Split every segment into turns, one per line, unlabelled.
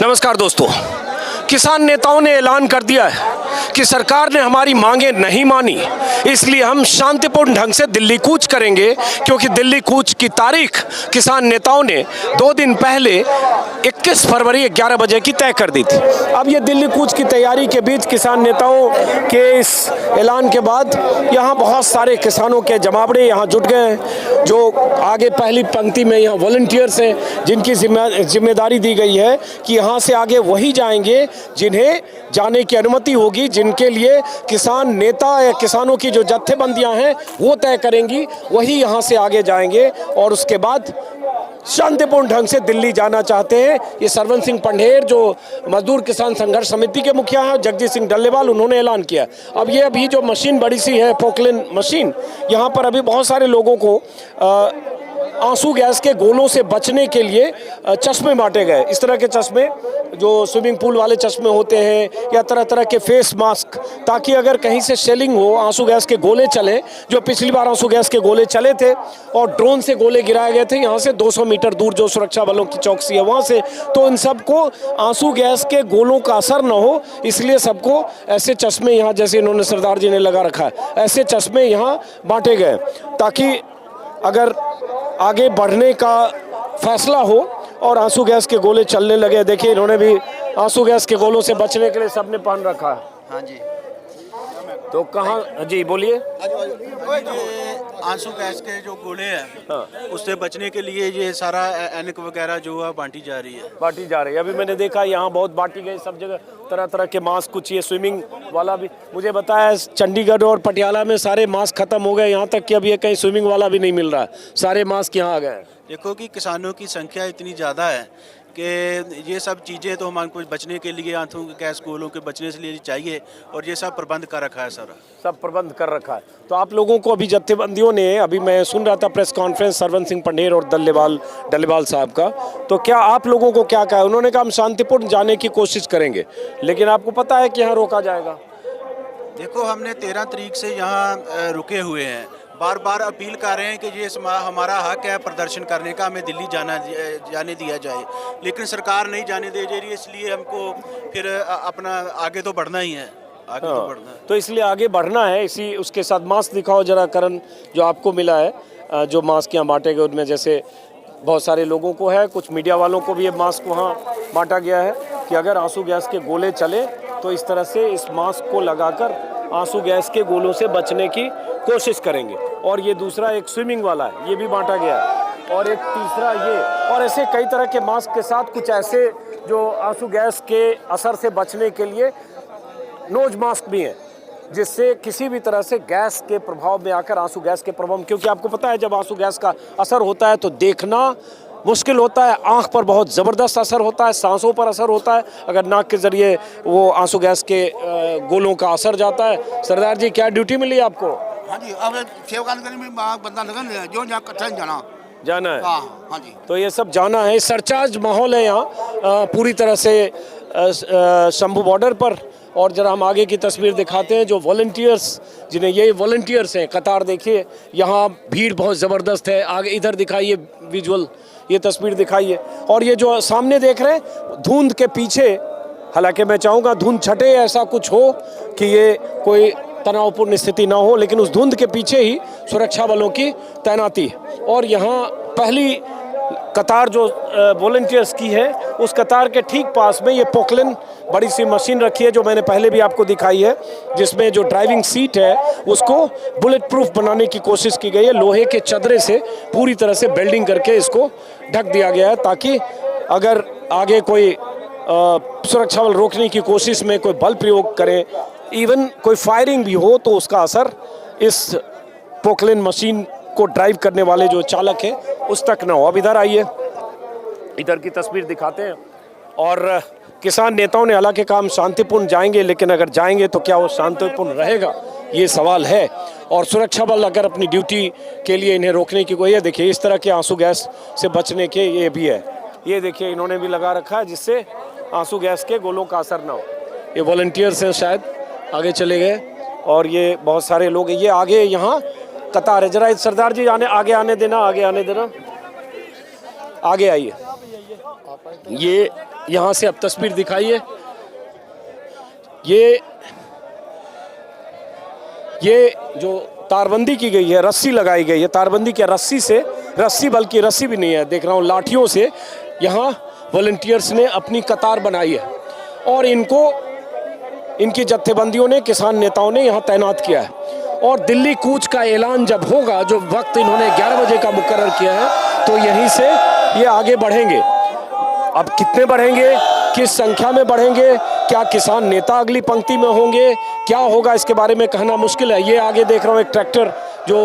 नमस्कार दोस्तों, किसान नेताओं ने ऐलान कर दिया है कि सरकार ने हमारी मांगें नहीं मानी, इसलिए हम शांतिपूर्ण ढंग से दिल्ली कूच करेंगे। क्योंकि दिल्ली कूच की तारीख किसान नेताओं ने 2 दिन पहले 21 फरवरी 11 बजे की तय कर दी थी। अब ये दिल्ली कूच की तैयारी के बीच किसान नेताओं के इस ऐलान के बाद यहाँ बहुत सारे किसानों के जमावड़े यहाँ जुट गए हैं। जो आगे पहली पंक्ति में यहाँ वॉलंटियर्स हैं, जिनकी जिम्मेदारी दी गई है कि यहाँ से आगे वही जाएंगे जिन्हें जाने की अनुमति होगी, जिनके लिए किसान नेता या किसानों की जो जत्थेबंदियां हैं वो तय करेंगी, वही यहाँ से आगे जाएंगे और उसके बाद शांतिपूर्ण ढंग से दिल्ली जाना चाहते हैं। ये सरवन सिंह पंढेर जो मजदूर किसान संघर्ष समिति के मुखिया हैं, जगजीत सिंह डल्लेवाल, उन्होंने ऐलान किया। अब ये अभी जो मशीन बड़ी सी है पोकलेन मशीन, यहाँ पर अभी बहुत सारे लोगों को आंसू गैस के गोलों से बचने के लिए चश्मे बांटे गए। इस तरह के चश्मे जो स्विमिंग पूल वाले चश्मे होते हैं या तरह तरह के फेस मास्क, ताकि अगर कहीं से शेलिंग हो, आंसू गैस के गोले चले, जो पिछली बार आंसू गैस के गोले चले थे और ड्रोन से गोले गिराए गए थे यहाँ से 200 मीटर दूर जो सुरक्षा बलों की चौकसी है वहाँ से, तो इन सबको आंसू गैस के गोलों का असर न हो, इसलिए सबको ऐसे चश्मे यहाँ, जैसे इन्होंने सरदार जी ने लगा रखा है, ऐसे चश्मे यहाँ बांटे गए ताकि अगर आगे बढ़ने का फैसला हो और आंसू गैस के गोले चलने लगे। देखिए इन्होंने भी आंसू गैस के गोलों से बचने के लिए सबने पहन रखा है।
हाँ जी,
तो कहाँ जी बोलिए।
आंसू गैस के जो गोले हैं,
हाँ,
उससे बचने के लिए ये सारा एनक वगैरह जो है बांटी जा रही है।
अभी मैंने देखा यहाँ बहुत बांटी गई, सब जगह तरह तरह के मास्क, कुछ ये स्विमिंग वाला भी, मुझे बताया चंडीगढ़ और पटियाला में सारे मास्क खत्म हो गए, यहाँ तक कि अभी कहीं स्विमिंग वाला भी नहीं मिल रहा है, सारे मास्क यहाँ आ गए।
देखो कि किसानों की संख्या इतनी ज़्यादा है कि ये सब चीज़ें तो हमारे को बचने के लिए, आंसू गैस गोलों के बचने से लिए चाहिए, और ये सब प्रबंध कर रखा है, सब प्रबंध कर रखा है।
तो आप लोगों को अभी जत्थेबंदियों ने, अभी मैं सुन रहा था प्रेस कॉन्फ्रेंस सरवन सिंह पंढेर और डल्लेवाल साहब का, तो क्या आप लोगों को क्या कहा? उन्होंने कहा हम शांतिपूर्ण जाने की कोशिश करेंगे, लेकिन आपको पता है कि यहाँ रोका जाएगा।
देखो, हमने 13 तारीख से यहाँ रुके हुए हैं, बार बार अपील कर रहे हैं कि ये हमारा हक है प्रदर्शन करने का, हमें दिल्ली जाने दिया जाए, लेकिन सरकार नहीं जाने दे रही, इसलिए हमको फिर अपना आगे तो बढ़ना ही है, आगे तो बढ़ना है।
तो इसलिए आगे बढ़ना है। इसी उसके साथ मास्क दिखाओ जरा करण, जो आपको मिला है, जो मास्क यहाँ बांटे गए उनमें जैसे बहुत सारे लोगों को है, कुछ मीडिया वालों को भी ये मास्क वहाँ बांटा गया है कि अगर आंसू गैस के गोले चले तो इस तरह से इस मास्क को लगाकर आंसू गैस के गोलों से बचने की कोशिश करेंगे। और ये दूसरा एक स्विमिंग वाला है, ये भी बांटा गया है, और एक तीसरा ये, और ऐसे कई तरह के मास्क के साथ कुछ ऐसे जो आंसू गैस के असर से बचने के लिए नोज मास्क भी हैं, जिससे किसी भी तरह से गैस के प्रभाव में आकर आंसू गैस के प्रभाव, क्योंकि आपको पता है जब आंसू गैस का असर होता है तो देखना मुश्किल होता है, आंख पर बहुत ज़बरदस्त असर होता है, सांसों पर असर होता है अगर नाक के ज़रिए वो आंसू गैस के गोलों का असर जाता है। सरदार जी, क्या ड्यूटी मिली आपको?
हाँ जी, अब सेवाकाल में बंदा लगन जो
जाना है।
हाँ जी,
तो ये सब जाना है। सरचार्ज माहौल है यहाँ पूरी तरह से शंभू बॉर्डर पर। और जरा हम आगे की तस्वीर दिखाते हैं, जो वॉलंटियर्स, जिन्हें ये वॉलंटियर्स हैं, कतार देखिए, यहाँ भीड़ बहुत ज़बरदस्त है। आगे इधर दिखाइए विजुअल, ये तस्वीर दिखाइए। और ये जो सामने देख रहे हैं धुंध के पीछे, हालांकि मैं चाहूँगा धुंध छटे, ऐसा कुछ हो कि ये कोई तनावपूर्ण स्थिति ना हो, लेकिन उस धुंध के पीछे ही सुरक्षा बलों की तैनाती है। और यहाँ पहली कतार जो वॉलंटियर्स की है, उस कतार के ठीक पास में ये पोकलेन बड़ी सी मशीन रखी है, जो मैंने पहले भी आपको दिखाई है, जिसमें जो ड्राइविंग सीट है उसको बुलेट प्रूफ बनाने की कोशिश की गई है। लोहे के चदरे से पूरी तरह से वेल्डिंग करके इसको ढक दिया गया है, ताकि अगर आगे कोई सुरक्षा बल रोकने की कोशिश में कोई बल प्रयोग करे, इवन कोई फायरिंग भी हो, तो उसका असर इस पोकलेन मशीन को ड्राइव करने वाले जो चालक है उस तक ना हो। अब इधर आइए, इधर की तस्वीर दिखाते हैं। और किसान नेताओं ने हालांकि कहा हम शांतिपूर्ण जाएंगे, लेकिन अगर जाएंगे तो क्या वो शांतिपूर्ण रहेगा, ये सवाल है। और सुरक्षा बल अगर अपनी ड्यूटी के लिए इन्हें रोकने की कोई है, देखिए इस तरह के आंसू गैस से बचने के ये भी है, ये देखिए इन्होंने भी लगा रखा है, जिससे आंसू गैस के गोलों का असर ना हो। ये वॉलंटियर्स हैं, शायद आगे चले गए, और ये बहुत सारे लोग, ये आगे यहाँ कतार है। जरा सरदार जी आगे आने देना, आगे आने देना, आगे आइए। ये यहाँ से अब तस्वीर दिखाइए। ये जो तारबंदी की गई है, रस्सी लगाई गई है, तारबंदी क्या रस्सी से, रस्सी बल्कि रस्सी भी नहीं है, देख रहा हूँ लाठियों से यहाँ वॉलंटियर्स ने अपनी कतार बनाई है और इनकी जत्थेबंदियों ने, किसान नेताओं ने यहाँ तैनात किया है। और दिल्ली कूच का ऐलान जब होगा, जो वक्त इन्होंने 11 बजे का मुकर्रर किया है, तो यहीं से ये आगे बढ़ेंगे। अब कितने बढ़ेंगे, किस संख्या में बढ़ेंगे, क्या किसान नेता अगली पंक्ति में होंगे, क्या होगा, इसके बारे में कहना मुश्किल है। ये आगे देख रहा हूँ एक ट्रैक्टर जो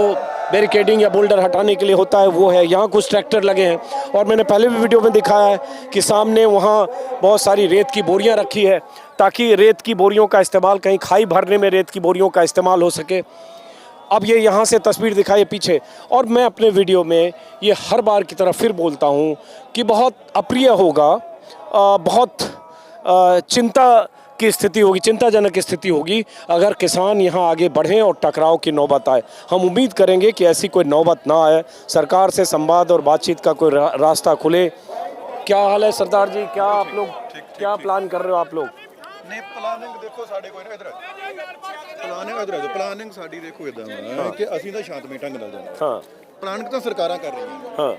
बैरिकेडिंग या बोल्डर हटाने के लिए होता है वो है, यहाँ कुछ ट्रैक्टर लगे हैं। और मैंने पहले भी वीडियो में दिखाया है कि सामने वहाँ बहुत सारी रेत की बोरियाँ रखी है ताकि रेत की बोरियों का इस्तेमाल, कहीं खाई भरने में रेत की बोरियों का इस्तेमाल हो सके। अब ये यहाँ से तस्वीर दिखाई पीछे। और मैं अपने वीडियो में ये हर बार की तरह फिर बोलता हूँ कि बहुत अप्रिय होगा, बहुत चिंता की स्थिति होगी, चिंताजनक स्थिति होगी अगर किसान यहाँ आगे बढ़ें और टकराव की नौबत आए। हम उम्मीद करेंगे कि ऐसी कोई नौबत ना आए, सरकार से संवाद और बातचीत का कोई रास्ता खुले। क्या हाल है सरदार जी, क्या आप लोग क्या प्लान कर रहे हो आप लोग?
नहीं प्लानिंग देखो साडे कोई ना इधर प्लानिंग साडी देखो इदां है कि ਅਸੀਂ ਤਾਂ ਸ਼ਾਂਤਮਈ ਢੰਗ ਨਾਲ ਜਾਣਾ।
ਹਾਂ
ਪਲਾਨਿੰਗ ਤਾਂ ਸਰਕਾਰਾਂ ਕਰ ਰਹੀਆਂ ਨੇ।
ਹਾਂ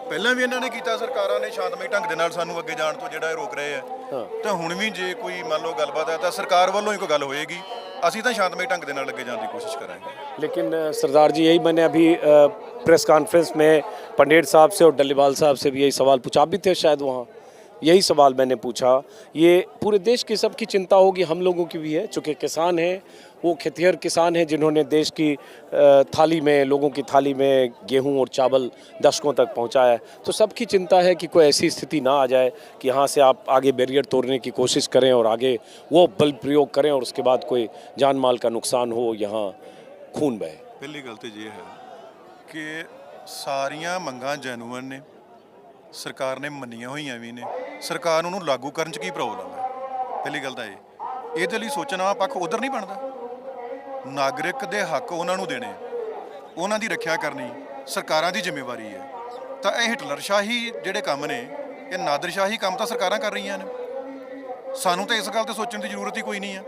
ਪਹਿਲਾਂ ਵੀ ਇਹਨਾਂ ਨੇ ਕੀਤਾ, ਸਰਕਾਰਾਂ ਨੇ ਸ਼ਾਂਤਮਈ ਢੰਗ ਦੇ ਨਾਲ ਸਾਨੂੰ ਅੱਗੇ ਜਾਣ ਤੋਂ ਜਿਹੜਾ ਇਹ ਰੋਕ ਰਹੇ ਆ। ਤਾਂ ਹੁਣ ਵੀ ਜੇ ਕੋਈ ਮੰਨ ਲਓ ਗੱਲਬਾਤ ਹੈ ਤਾਂ ਸਰਕਾਰ ਵੱਲੋਂ ਹੀ ਕੋਈ ਗੱਲ ਹੋਏਗੀ, ਅਸੀਂ ਤਾਂ ਸ਼ਾਂਤਮਈ ਢੰਗ ਦੇ ਨਾਲ ਅੱਗੇ ਜਾਣ ਦੀ ਕੋशिश ਕਰਾਂਗੇ।
लेकिन सरदार जी, यही मैंने अभी प्रेस कॉन्फ्रेंस में पंडेर साहब से और डल्लीवाल साहब से भी यही सवाल पूछा, आप भी थे शायद वहाँ, यही सवाल मैंने पूछा। ये पूरे देश की सबकी चिंता होगी, हम लोगों की भी है, चूँकि किसान हैं, वो खेतिहर किसान हैं जिन्होंने देश की थाली में, लोगों की थाली में गेहूं और चावल दशकों तक पहुंचाया है। तो सबकी चिंता है कि कोई ऐसी स्थिति ना आ जाए कि यहाँ से आप आगे बैरियर तोड़ने की कोशिश करें और आगे वो बल प्रयोग करें और उसके बाद कोई जान माल का नुकसान हो, यहाँ खून बहे।
ਪਹਿਲੀ ਗੱਲ ਤੇ ਇਹ ਹੈ ਕਿ ਸਾਰੀਆਂ ਮੰਗਾਂ ਜੈਨੂਅਨ ਨੇ, ਸਰਕਾਰ ਨੇ ਮੰਨੀਆਂ ਹੋਈਆਂ ਵੀ ਨੇ, ਸਰਕਾਰ ਨੂੰ ਲਾਗੂ ਕਰਨ 'ਚ ਕੀ ਪ੍ਰੋਬਲਮ ਹੈ। ਪਹਿਲੀ ਗੱਲ ਤਾਂ ਇਹਦੇ ਲਈ ਸੋਚਣਾ ਪੱਖ ਉਧਰ ਨਹੀਂ ਬਣਦਾ। ਨਾਗਰਿਕ ਦੇ ਹੱਕ ਉਹਨਾਂ ਨੂੰ ਦੇਣੇ, ਉਹਨਾਂ ਦੀ ਰੱਖਿਆ ਕਰਨੀ ਸਰਕਾਰਾਂ ਦੀ ਜ਼ਿੰਮੇਵਾਰੀ ਹੈ। ਤਾਂ ਇਹ ਹਿਟਲਰਸ਼ਾਹੀ ਜਿਹੜੇ ਕੰਮ ਨੇ, ਇਹ ਨਾਦਰਸ਼ਾਹੀ ਕੰਮ ਤਾਂ ਸਰਕਾਰਾਂ ਕਰ ਰਹੀਆਂ ਨੇ। ਸਾਨੂੰ ਤਾਂ ਇਸ ਗੱਲ ਤੇ ਸੋਚਣ ਦੀ ਜ਼ਰੂਰਤ ਹੀ ਕੋਈ ਨਹੀਂ ਹੈ।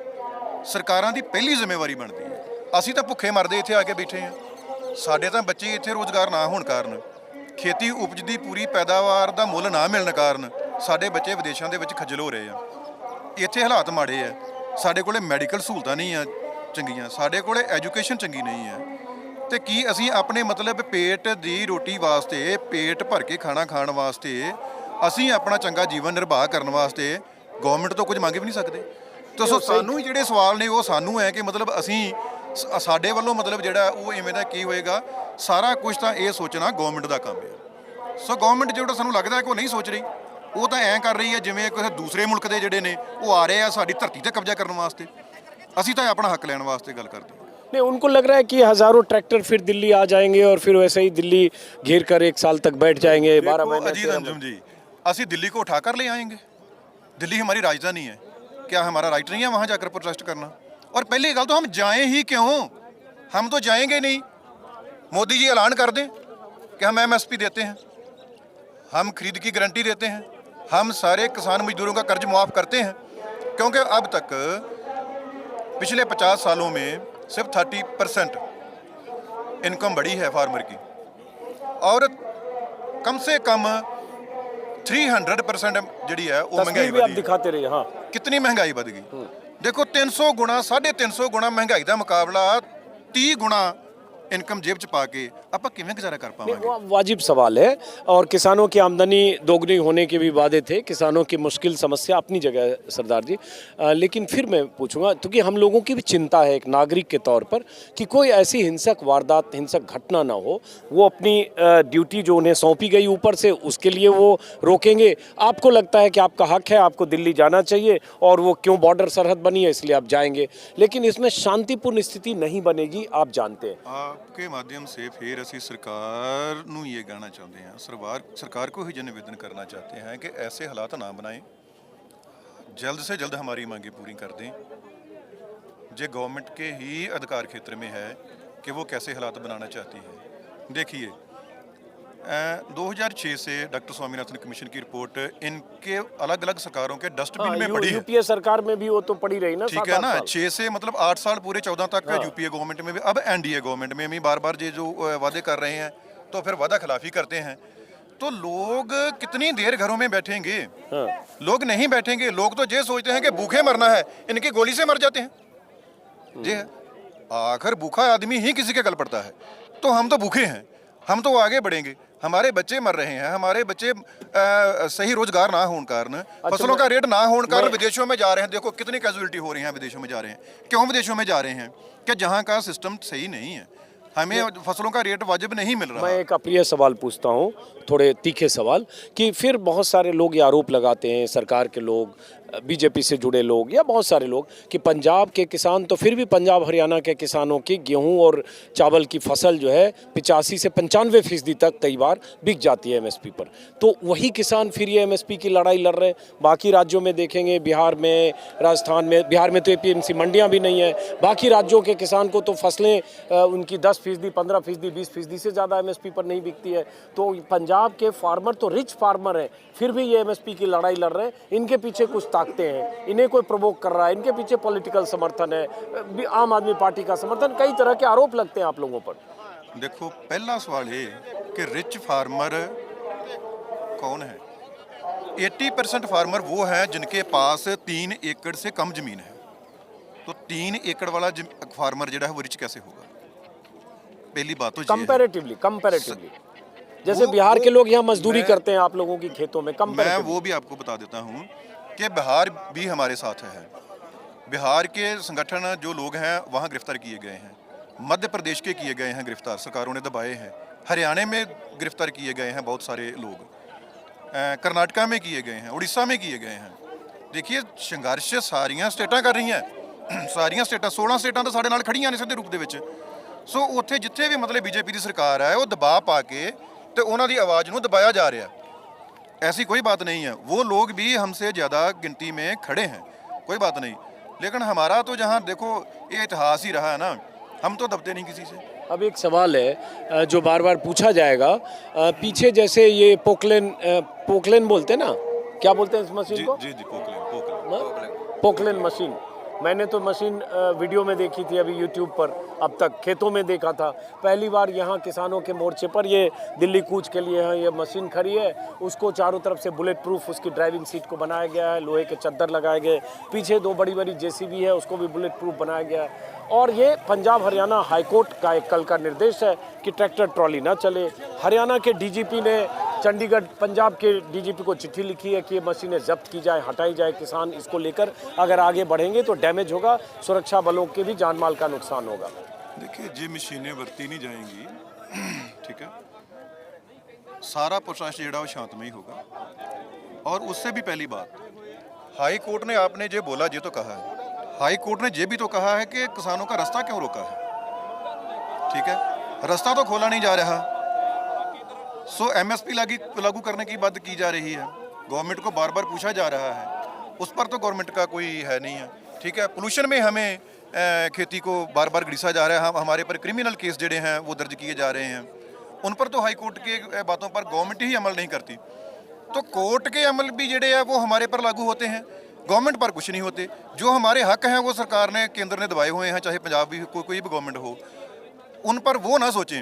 ਸਰਕਾਰਾਂ ਦੀ ਪਹਿਲੀ ਜ਼ਿੰਮੇਵਾਰੀ ਬਣਦੀ ਹੈ। ਅਸੀਂ ਤਾਂ ਭੁੱਖੇ ਮਰਦੇ ਇੱਥੇ ਆ ਕੇ ਬੈਠੇ ਹਾਂ। ਸਾਡੇ ਤਾਂ ਬੱਚੇ ਇੱਥੇ ਰੋਜ਼ਗਾਰ ਨਾ ਹੋਣ ਕਾਰਨ, ਖੇਤੀ ਉਪਜ ਦੀ ਪੂਰੀ ਪੈਦਾਵਾਰ ਦਾ ਮੁੱਲ ਨਾ ਮਿਲਣ ਕਾਰਨ ਸਾਡੇ ਬੱਚੇ ਵਿਦੇਸ਼ਾਂ ਦੇ ਵਿੱਚ ਖੱਜਲ ਹੋ ਰਹੇ ਆ। ਇੱਥੇ ਹਾਲਾਤ ਮਾੜੇ ਆ। ਸਾਡੇ ਕੋਲੇ ਮੈਡੀਕਲ ਸਹੂਲਤਾਂ ਨਹੀਂ ਆ ਚੰਗੀਆਂ, ਸਾਡੇ ਕੋਲੇ ਐਜੂਕੇਸ਼ਨ ਚੰਗੀ ਨਹੀਂ ਹੈ। ਤੇ ਕੀ ਅਸੀਂ ਆਪਣੇ ਮਤਲਬ ਪੇਟ ਦੀ ਰੋਟੀ ਵਾਸਤੇ, ਪੇਟ ਭਰ ਕੇ ਖਾਣਾ ਖਾਣ ਵਾਸਤੇ, ਅਸੀਂ ਆਪਣਾ ਚੰਗਾ ਜੀਵਨ ਨਿਰਵਾਹ ਕਰਨ ਵਾਸਤੇ ਗਵਰਨਮੈਂਟ ਤੋਂ ਕੁਝ ਮੰਗ ਵੀ ਨਹੀਂ ਸਕਦੇ। ਤਾਂ ਸੋ ਸਾਨੂੰ ਜਿਹੜੇ ਸਵਾਲ ਨੇ ਉਹ ਸਾਨੂੰ ਹੈ ਕਿ ਮਤਲਬ ਅਸੀਂ ਸਾਡੇ ਵੱਲੋਂ ਮਤਲਬ ਜਿਹੜਾ ਉਹ ਇਵੇਂ ਦਾ ਕੀ ਹੋਏਗਾ। ਸਾਰਾ ਕੁਝ ਤਾਂ ਇਹ ਸੋਚਣਾ ਗਵਰਨਮੈਂਟ ਦਾ ਕੰਮ ਹੈ। ਸੋ ਗਵਰਨਮੈਂਟ ਜਿਹੜਾ ਸਾਨੂੰ ਲੱਗਦਾ ਹੈ ਕਿ ਉਹ ਨਹੀਂ ਸੋਚ ਰਹੀ, ਉਹ ਤਾਂ ਐਂ ਕਰ ਰਹੀ ਹੈ ਜਿਵੇਂ ਕਿਸੇ ਦੂਸਰੇ ਮੁਲਕ ਦੇ ਜਿਹੜੇ ਨੇ ਉਹ ਆ ਰਹੇ ਆ ਸਾਡੀ ਧਰਤੀ ਤੇ ਕਬਜ਼ਾ ਕਰਨ ਵਾਸਤੇ। ਅਸੀਂ ਤਾਂ ਆਪਣਾ ਹੱਕ ਲੈਣ ਵਾਸਤੇ ਗੱਲ ਕਰਦੇ ਹਾਂ।
नहीं, उनको लग रहा है कि हज़ारों ट्रैक्टर फिर दिल्ली आ जाएंगे और फिर वैसे ही दिल्ली घेर कर 1 साल तक बैठ जाएंगे। 12 महीने।
अजीत अंजुम जी, ਅਸੀਂ दिल्ली को उठा कर ले आएंगे। दिल्ली हमारी राजधानी है, क्या हमारा राइट नहीं है वहाँ जाकर प्रोटेस्ट करना? और पहली गल तो हम जाएं ही क्यों? हम तो जाएंगे नहीं। मोदी जी ऐलान कर दें कि हम MSP देते हैं, हम खरीद की गारंटी देते हैं, हम सारे किसान मजदूरों का कर्ज मुआफ़ करते हैं। क्योंकि अब तक पिछले 50 सालों में सिर्फ 30% इनकम बढ़ी है फार्मर की, और कम से कम 300% जी है वो महंगाई
भी आप
बढ़ी है।
दिखाते रहिए। हाँ,
कितनी महंगाई बढ़ गई देखो, 300 गुना 350 गुना महंगाई का मुकाबला 30 गुना इनकम जेब च पा के ਆਪਾਂ ਕਿਵੇਂ ਗੁਜ਼ਾਰਾ कर पाएंगे?
वो वाजिब सवाल है। और किसानों की आमदनी दोगुनी होने के भी वादे थे। किसानों की मुश्किल समस्या अपनी जगह है सरदार जी, लेकिन फिर मैं पूछूंगा, क्योंकि हम लोगों की भी चिंता है एक नागरिक के तौर पर कि कोई ऐसी हिंसक वारदात, हिंसक घटना ना हो। वो अपनी ड्यूटी जो उन्हें सौंपी गई ऊपर से, उसके लिए वो रोकेंगे। आपको लगता है कि आपका हक है, आपको दिल्ली जाना चाहिए और वो क्यों बॉर्डर सरहद बनी है इसलिए आप जाएंगे, लेकिन इसमें शांतिपूर्ण स्थिति नहीं बनेगी, आप जानते हैं।
आपके माध्यम से फिर ਅਸੀਂ सरकार ਨੂੰ ये कहना चाहते हैं, सरकार को ही ये निवेदन करना चाहते हैं कि ऐसे हालात ना बनाएं, जल्द से जल्द हमारी मांगें पूरी कर दें। जो गवर्नमेंट के ही अधिकार क्षेत्र में है कि वो कैसे हालात बनाना चाहती है। देखिए 2006 से डॉक्टर स्वामीनाथन कमीशन की रिपोर्ट इनके अलग अलग सरकारों के डस्टबिन में
हाँ,
पड़ी है।
यूपीए सरकार में भी वो तो पड़ी रही ना,
ठीक है ना, 6 से मतलब 8 साल पूरे 14 तक यूपीए गवर्नमेंट में भी, अब एनडीए गवर्नमेंट में भी बार बार ये जो वादे कर रहे हैं तो फिर वादा खिलाफी करते हैं। तो लोग कितनी देर घरों में बैठेंगे? लोग नहीं बैठेंगे। लोग तो ये सोचते हैं कि भूखे मरना है, इनकी गोली से मर जाते हैं। ये है, आखिर भूखा आदमी ही किसी के गल पड़ता है। तो हम तो भूखे हैं, हम तो आगे बढ़ेंगे। हमारे बच्चे मर रहे हैं, हमारे बच्चे सही रोजगार ना होने कारण, फसलों का रेट ना होने कारण विदेशों में जा रहे हैं। देखो कितनी कैजुअलिटी हो रही है, विदेशों में जा रहे हैं। क्यों विदेशों में जा रहे हैं? कि जहाँ का सिस्टम सही नहीं है, हमें फसलों का रेट वाजिब नहीं मिल रहा।
मैं एक अप्रिय सवाल पूछता हूँ, थोड़े तीखे सवाल, कि फिर बहुत सारे लोग ये आरोप लगाते हैं, सरकार के लोग, बीजेपी से जुड़े लोग या बहुत सारे लोग, कि पंजाब के किसान तो फिर भी पंजाब हरियाणा के किसानों की गेहूं और चावल की फसल जो है 85 से 95% तक कई बार बिक जाती है एमएसपी पर। तो वही किसान फिर ये एमएसपी की लड़ाई लड़ रहे हैं। बाकी राज्यों में देखेंगे, बिहार में, राजस्थान में, बिहार में तो एपीएमसी मंडियां भी नहीं है। बाकी राज्यों के किसान को तो फसलें उनकी 10%, 15%, 20% से ज़्यादा एमएसपी पर नहीं बिकती है। तो पंजाब के फार्मर तो रिच फार्मर हैं, फिर भी ये एमएसपी की लड़ाई लड़ रहे हैं। इनके पीछे कुछ ताकते हैं, इन्हें कोई प्रवोक कर रहा है, इनके पीछे पॉलिटिकल समर्थन है, आम आदमी पार्टी का समर्थन, कई तरह के आरोप लगते हैं आप लोगों पर।
देखो, पहला सवाल ये कि रिच फार्मर कौन है? 80% फार्मर वो हैं जिनके पास 3 एकड़ से कम जमीन है। तो 3 एकड़ वाला फार्मर जो है वो रिच कैसे होगा? पहली बात तो
कंपैरेटिवली जैसे बिहार के लोग यहाँ मजदूरी करते हैं आप लोगों की खेतों में,
मैं वो भी आपको बता देता हूँ कि बिहार भी हमारे साथ है। बिहार के संगठन जो लोग हैं वहाँ गिरफ्तार किए गए हैं, मध्य प्रदेश के किए गए हैं गिरफ्तार, सरकारों ने दबाए हैं। हरियाणा में गिरफ्तार किए गए हैं बहुत सारे लोग, कर्नाटका में किए गए हैं, उड़ीसा में किए गए हैं। देखिए, संघर्ष सारियां स्टेटां कर रही हैं। सारियां स्टेटां 16 स्टेटां तो साढ़े नाल खड़ियां ने सीधे रूप दे विच। सो उत्थे जिथे भी मतलब बीजेपी की सरकार है वो दबाव पा के तो उन्हों की आवाज़ को दबाया जा रहा है। ऐसी कोई बात नहीं है, वो लोग भी हमसे ज़्यादा गिनती में खड़े हैं, कोई बात नहीं। लेकिन हमारा तो जहाँ देखो ये इतिहास ही रहा है ना, हम तो दबते नहीं किसी से।
अब एक सवाल है जो बार बार पूछा जाएगा, पीछे जैसे ये पोकलेन बोलते हैं ना, क्या बोलते हैं इस मशीन को?
जी पोकलेन
पोकलेन मशीन। मैंने तो मशीन वीडियो में देखी थी अभी यूट्यूब पर, अब तक खेतों में देखा था। पहली बार यहाँ किसानों के मोर्चे पर ये दिल्ली कूच के लिए है, ये मशीन खड़ी है। उसको चारों तरफ से बुलेट प्रूफ उसकी ड्राइविंग सीट को बनाया गया है, लोहे के चद्दर लगाए गए, पीछे 2 बड़ी बड़ी जेसीबी है, उसको भी बुलेट प्रूफ बनाया गया है। और ये पंजाब हरियाणा हाईकोर्ट का एक कल का निर्देश है कि ट्रैक्टर ट्रॉली ना चले। हरियाणा के डीजीपी ने चंडीगढ़ पंजाब के डीजीपी को चिट्ठी लिखी है कि ये मशीनें जब्त की जाए, हटाई जाए। किसान इसको लेकर अगर आगे बढ़ेंगे तो डैमेज होगा, सुरक्षा बलों के भी जान माल का नुकसान होगा।
देखिए, जी मशीनें वरती नहीं जाएंगी, ठीक है, सारा प्रोसेस जो शांतमय होगा। और उससे भी पहली बात, हाई कोर्ट ने आपने जो बोला ये तो कहा है, हाई कोर्ट ने ये भी तो कहा है कि किसानों का रास्ता क्यों रोका है। ठीक है, रास्ता तो खोला नहीं जा रहा। सो एमएसपी लागू करने की बात की जा रही है, गवर्नमेंट को बार बार पूछा जा रहा है, उस पर तो गवर्नमेंट का कोई है नहीं है। ठीक है, पोल्यूशन में हमें खेती को बार बार घिसा जा रहा है। हमारे पर क्रिमिनल केस जड़े हैं वो दर्ज किए जा रहे हैं, उन पर तो हाई कोर्ट के बातों पर गवर्नमेंट ही अमल नहीं करती। तो कोर्ट के अमल भी जड़े हैं वो हमारे पर लागू होते हैं, गवर्नमेंट पर कुछ नहीं होते। जो हमारे हक हैं वो सरकार ने, केंद्र ने दबाए हुए हैं, चाहे पंजाब भी कोई भी गवर्नमेंट हो, उन पर वो ना सोचें।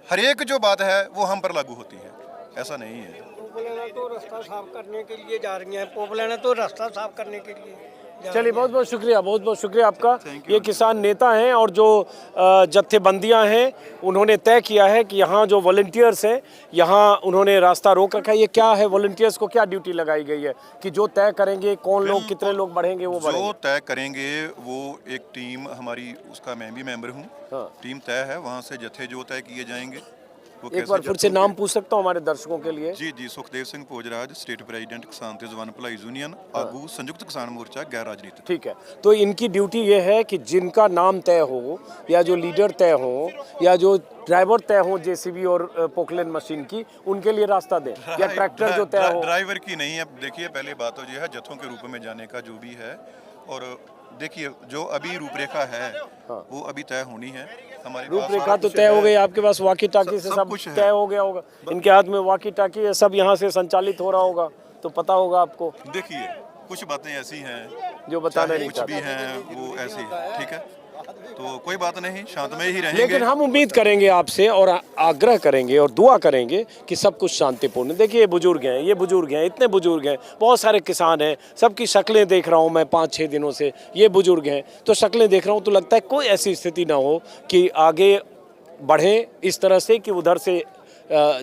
हर एक जो बात है वो हम पर लागू होती है, ऐसा नहीं है।
पोपलाना तो रास्ता साफ करने के लिए जा रही हैं, पोपलाना तो रास्ता साफ करने के लिए।
चलिए, बहुत बहुत शुक्रिया आपका। ये किसान नेता हैं और जो जत्थेबंदियां हैं उन्होंने तय किया है कि यहाँ जो वॉलंटियर्स हैं यहाँ उन्होंने रास्ता रोक रखा है। ये क्या है, वॉलंटियर्स को क्या ड्यूटी लगाई गई है कि जो तय करेंगे कौन लोग, कितने लोग बढ़ेंगे, वो बढ़ेंगे?
जो तय करेंगे वो एक टीम हमारी, उसका मैं भी मेंबर हूँ। टीम तय है, वहाँ से जत्थे जो तय किए जाएंगे।
एक बार फिर से नाम पूछ सकता हूँ हमारे दर्शकों के लिए?
जी, सुखदेव सिंह भोजराज, स्टेट प्रेसिडेंट किसान ते जवान भलाई यूनियन, आगू संयुक्त किसान मोर्चा, गैर राजनीतिक।
ठीक है, तो इनकी ड्यूटी ये है कि जिनका नाम तय हो, या जो लीडर तय हो, या जो ड्राइवर तय हो जेसीबी और पोकलेन मशीन की, उनके लिए रास्ता दें, या ट्रैक्टर जो तय हो।
ड्राइवर की नहीं है। देखिए, पहले बात तो ये है, जत्थों के रूप में जाने का जो भी है और देखिए जो अभी रूपरेखा है वो अभी तय होनी है। हमारे पास
रूपरेखा
सारा
तो
कुछ
तय हो
है।
गई, आपके पास वॉकी टाकी से
सब
सब
कुछ है।
तय हो गया होगा, इनके हाथ में वॉकी टाकी है, सब यहाँ से संचालित हो रहा होगा, तो पता होगा आपको।
देखिए कुछ बातें ऐसी हैं
जो बताना
चाहे
नहीं
कुछ भी हैं वो ऐसी है, ठीक है, तो कोई बात नहीं, शांतमय ही रहेंगे।
लेकिन हम उम्मीद करेंगे आपसे और आग्रह करेंगे और दुआ करेंगे कि सब कुछ शांतिपूर्ण। देखिए ये बुजुर्ग हैं, ये बुजुर्ग हैं, इतने बुजुर्ग हैं, बहुत सारे किसान हैं, सबकी शक्लें देख रहा हूँ मैं 5-6 दिनों से, ये बुजुर्ग हैं तो शक्लें देख रहा हूँ, तो लगता है कोई ऐसी स्थिति ना हो कि आगे बढ़ें इस तरह से कि उधर से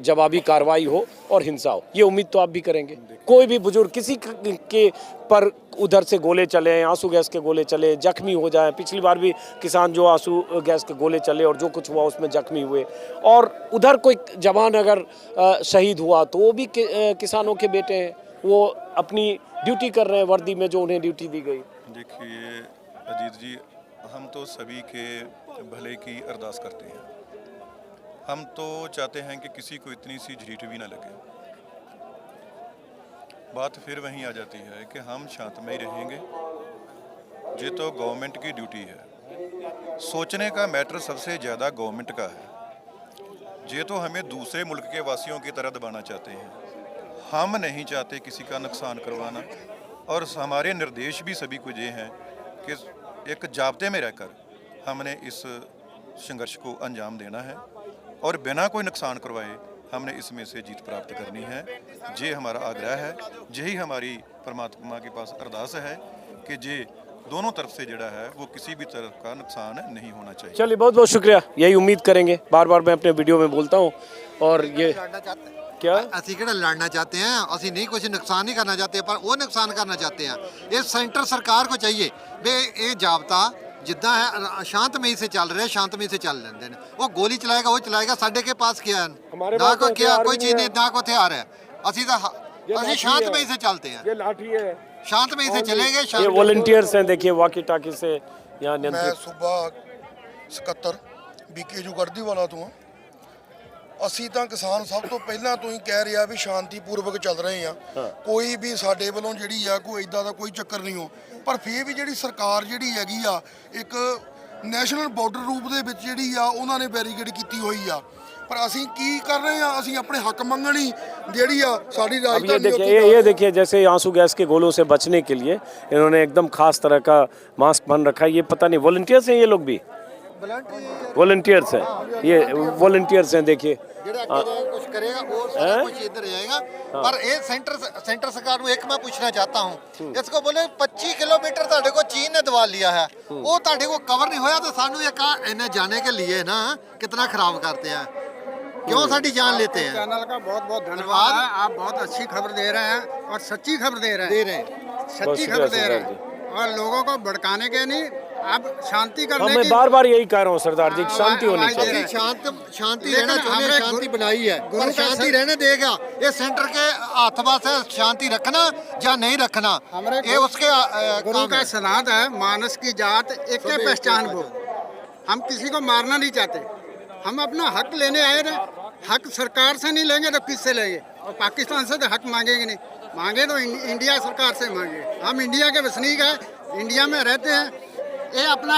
जवाबी कार्रवाई हो और हिंसा हो। ये उम्मीद तो आप भी करेंगे। कोई भी बुजुर्ग किसी के पर उधर से गोले चले, आंसू गैस के गोले चले, जख्मी हो जाए, पिछली बार भी किसान जो आंसू गैस के गोले चले और जो कुछ हुआ उसमें जख्मी हुए, और उधर कोई जवान अगर शहीद हुआ तो वो भी किसानों के बेटे हैं, वो अपनी ड्यूटी कर रहे हैं वर्दी में जो उन्हें ड्यूटी दी गई।
देखिए अजीत जी, हम तो सभी के भले की अरदास करते हैं, हम तो चाहते हैं कि किसी को इतनी सी झरीट भी ना लगे। बात फिर वहीं आ जाती है कि हम शांतमय रहेंगे, ये तो गवर्नमेंट की ड्यूटी है। सोचने का मैटर सबसे ज़्यादा गवर्नमेंट का है। ये तो हमें दूसरे मुल्क के वासियों की तरह दबाना चाहते हैं, हम नहीं चाहते किसी का नुकसान करवाना, और हमारे निर्देश भी सभी को ये हैं कि एक जाब्ते में रहकर हमने इस संघर्ष को अंजाम देना है और बिना कोई नुकसान करवाए हमने इसमें से जीत प्राप्त करनी है। ये हमारा आग्रह है, यही हमारी परमात्मा के पास अरदास है कि ये दोनों तरफ से जड़ा है वो किसी भी तरह का नुकसान नहीं होना चाहिए।
चलिए बहुत बहुत शुक्रिया, यही उम्मीद करेंगे। बार बार मैं अपने वीडियो में बोलता हूँ, और ये क्या
ਅਸੀਂ ਕਿਹੜਾ ਲੜਨਾ ਚਾਹਤੇ हैं, ਅਸੀਂ नहीं कुछ नुकसान नहीं करना चाहते, पर वो नुकसान करना चाहते हैं। ये सेंटर सरकार को चाहिए भी ये जाब्ता जिद्दां है शांतमई से चल रहे, शांतमई से चल लेंदे ने। वो गोली चलाएगा, वो चलाएगा, साडे के पास क्या है
हमारे
ना,
पास
कोई
तो
क्या
हथियार
कोई
भी
चीज
नहीं
नहीं, ना कोई हथियार है। ਅਸੀਂ शांतमई से चलते हैं,
ये लाठी है,
शांतमई से चलेंगे।
ये वॉलंटियर्स हैं, देखिए वॉकी टाकी से यहाँ
मैं
नियंत्रित।
सूबा ਸਕੱਤਰ ਬੀਕੇਯੂ ਗੜਦੀ ਵਾਲਾ ਤੋਂ ਹਾਂ। ਅਸੀਂ ਤਾਂ ਕਿਸਾਨ ਸਭ ਤੋਂ ਪਹਿਲਾਂ ਤੋਂ ਹੀ ਕਹਿ ਰਿਹਾ ਵੀ ਸ਼ਾਂਤੀਪੂਰਵਕ ਚੱਲ ਰਹੇ ਆ, ਕੋਈ ਵੀ ਸਾਡੇ ਵੱਲੋਂ ਜਿਹੜੀ ਆ ਕੋਈ ਇਦਾਂ ਦਾ ਕੋਈ ਚੱਕਰ ਨਹੀਂ ਹੋ। ਪਰ ਫਿਰ ਵੀ ਜਿਹੜੀ ਸਰਕਾਰ ਜਿਹੜੀ ਹੈਗੀ ਆ ਇੱਕ ਨੈਸ਼ਨਲ ਬਾਰਡਰ ਰੂਪ ਦੇ ਵਿੱਚ ਜਿਹੜੀ ਆ ਉਹਨਾਂ ਨੇ ਬੈਰੀਕੇਡ ਕੀਤੀ ਹੋਈ ਆ, ਪਰ ਅਸੀਂ ਕੀ ਕਰ ਰਹੇ ਆ, ਅਸੀਂ ਆਪਣੇ ਹੱਕ ਮੰਗਣੀ ਜਿਹੜੀ ਆ ਸਾਡੀ
अब ये
ਰਾਜਧਾਨੀ
देखिए, ये देखिए जैसे आंसू गैस के गोलों से बचने के लिए इन्होंने एकदम खास तरह का मास्क पहन रखा है। ये पता नहीं वॉलंटियर्स हैं ये लोग भी, वॉलंटियर्स हैं, ये वॉलंटियर्स हैं। देखिए
ਜਿਹੜਾ ਕੁਝ ਕਰੇਗਾ ਉਹ ਸਾਰਾ ਕੁਝ ਇੱਧਰ ਜਾਏਗਾ। ਪਰ ਇਹ सेंटर सरकार ਨੂੰ ਇੱਕ ਮੈਂ ਪੁੱਛਣਾ ਚਾਹਤਾ ਹੂੰ, इसको बोले 25 किलोमीटर ਤੁਹਾਡੇ को चीन ने दबा लिया है, वो ਤੁਹਾਡੇ को कवर नहीं होया, तो सानू ये कहा इन्हें जाने के लिए ना कितना खराब करते हैं, क्यों साडी जान लेते हैं।
चैनल का बहुत बहुत धन्यवाद है, आप बहुत अच्छी खबर दे रहे हैं और सच्ची खबर दे रहे हैं, सच्ची
शुक्रिया
खबर दे रहे
सरदार
हैं, और लोगों को भड़काने के नहीं, आप शांति करने
मैं
की
बार बार यही कह रहा हूँ सरदार जी, शांति होनी
आवाज दे
चाहिए।
रहे हैं।
शांति
लेकिन
रहना चाहते हैं,
हमारे
शांति
गुरु-
बनाई है,
गुरु
पर
का
शांति
सर-
रहने देगा ये सेंटर के हाथ पास है, शांति रखना या नहीं रखना
हमारे
ये उसके
गुरु
काम
का
है।
सनात है, मानस की जात एक के पहचान वो। हम किसी को मारना नहीं चाहते, हम अपना हक लेने आए थे। हक सरकार से नहीं लेंगे तो किससे लेंगे, और पाकिस्तान से तो हक मांगेंगे नहीं, मांगे तो इंडिया सरकार से मांगे। हम इंडिया के वसनीक हैं, इंडिया में रहते हैं। ये अपना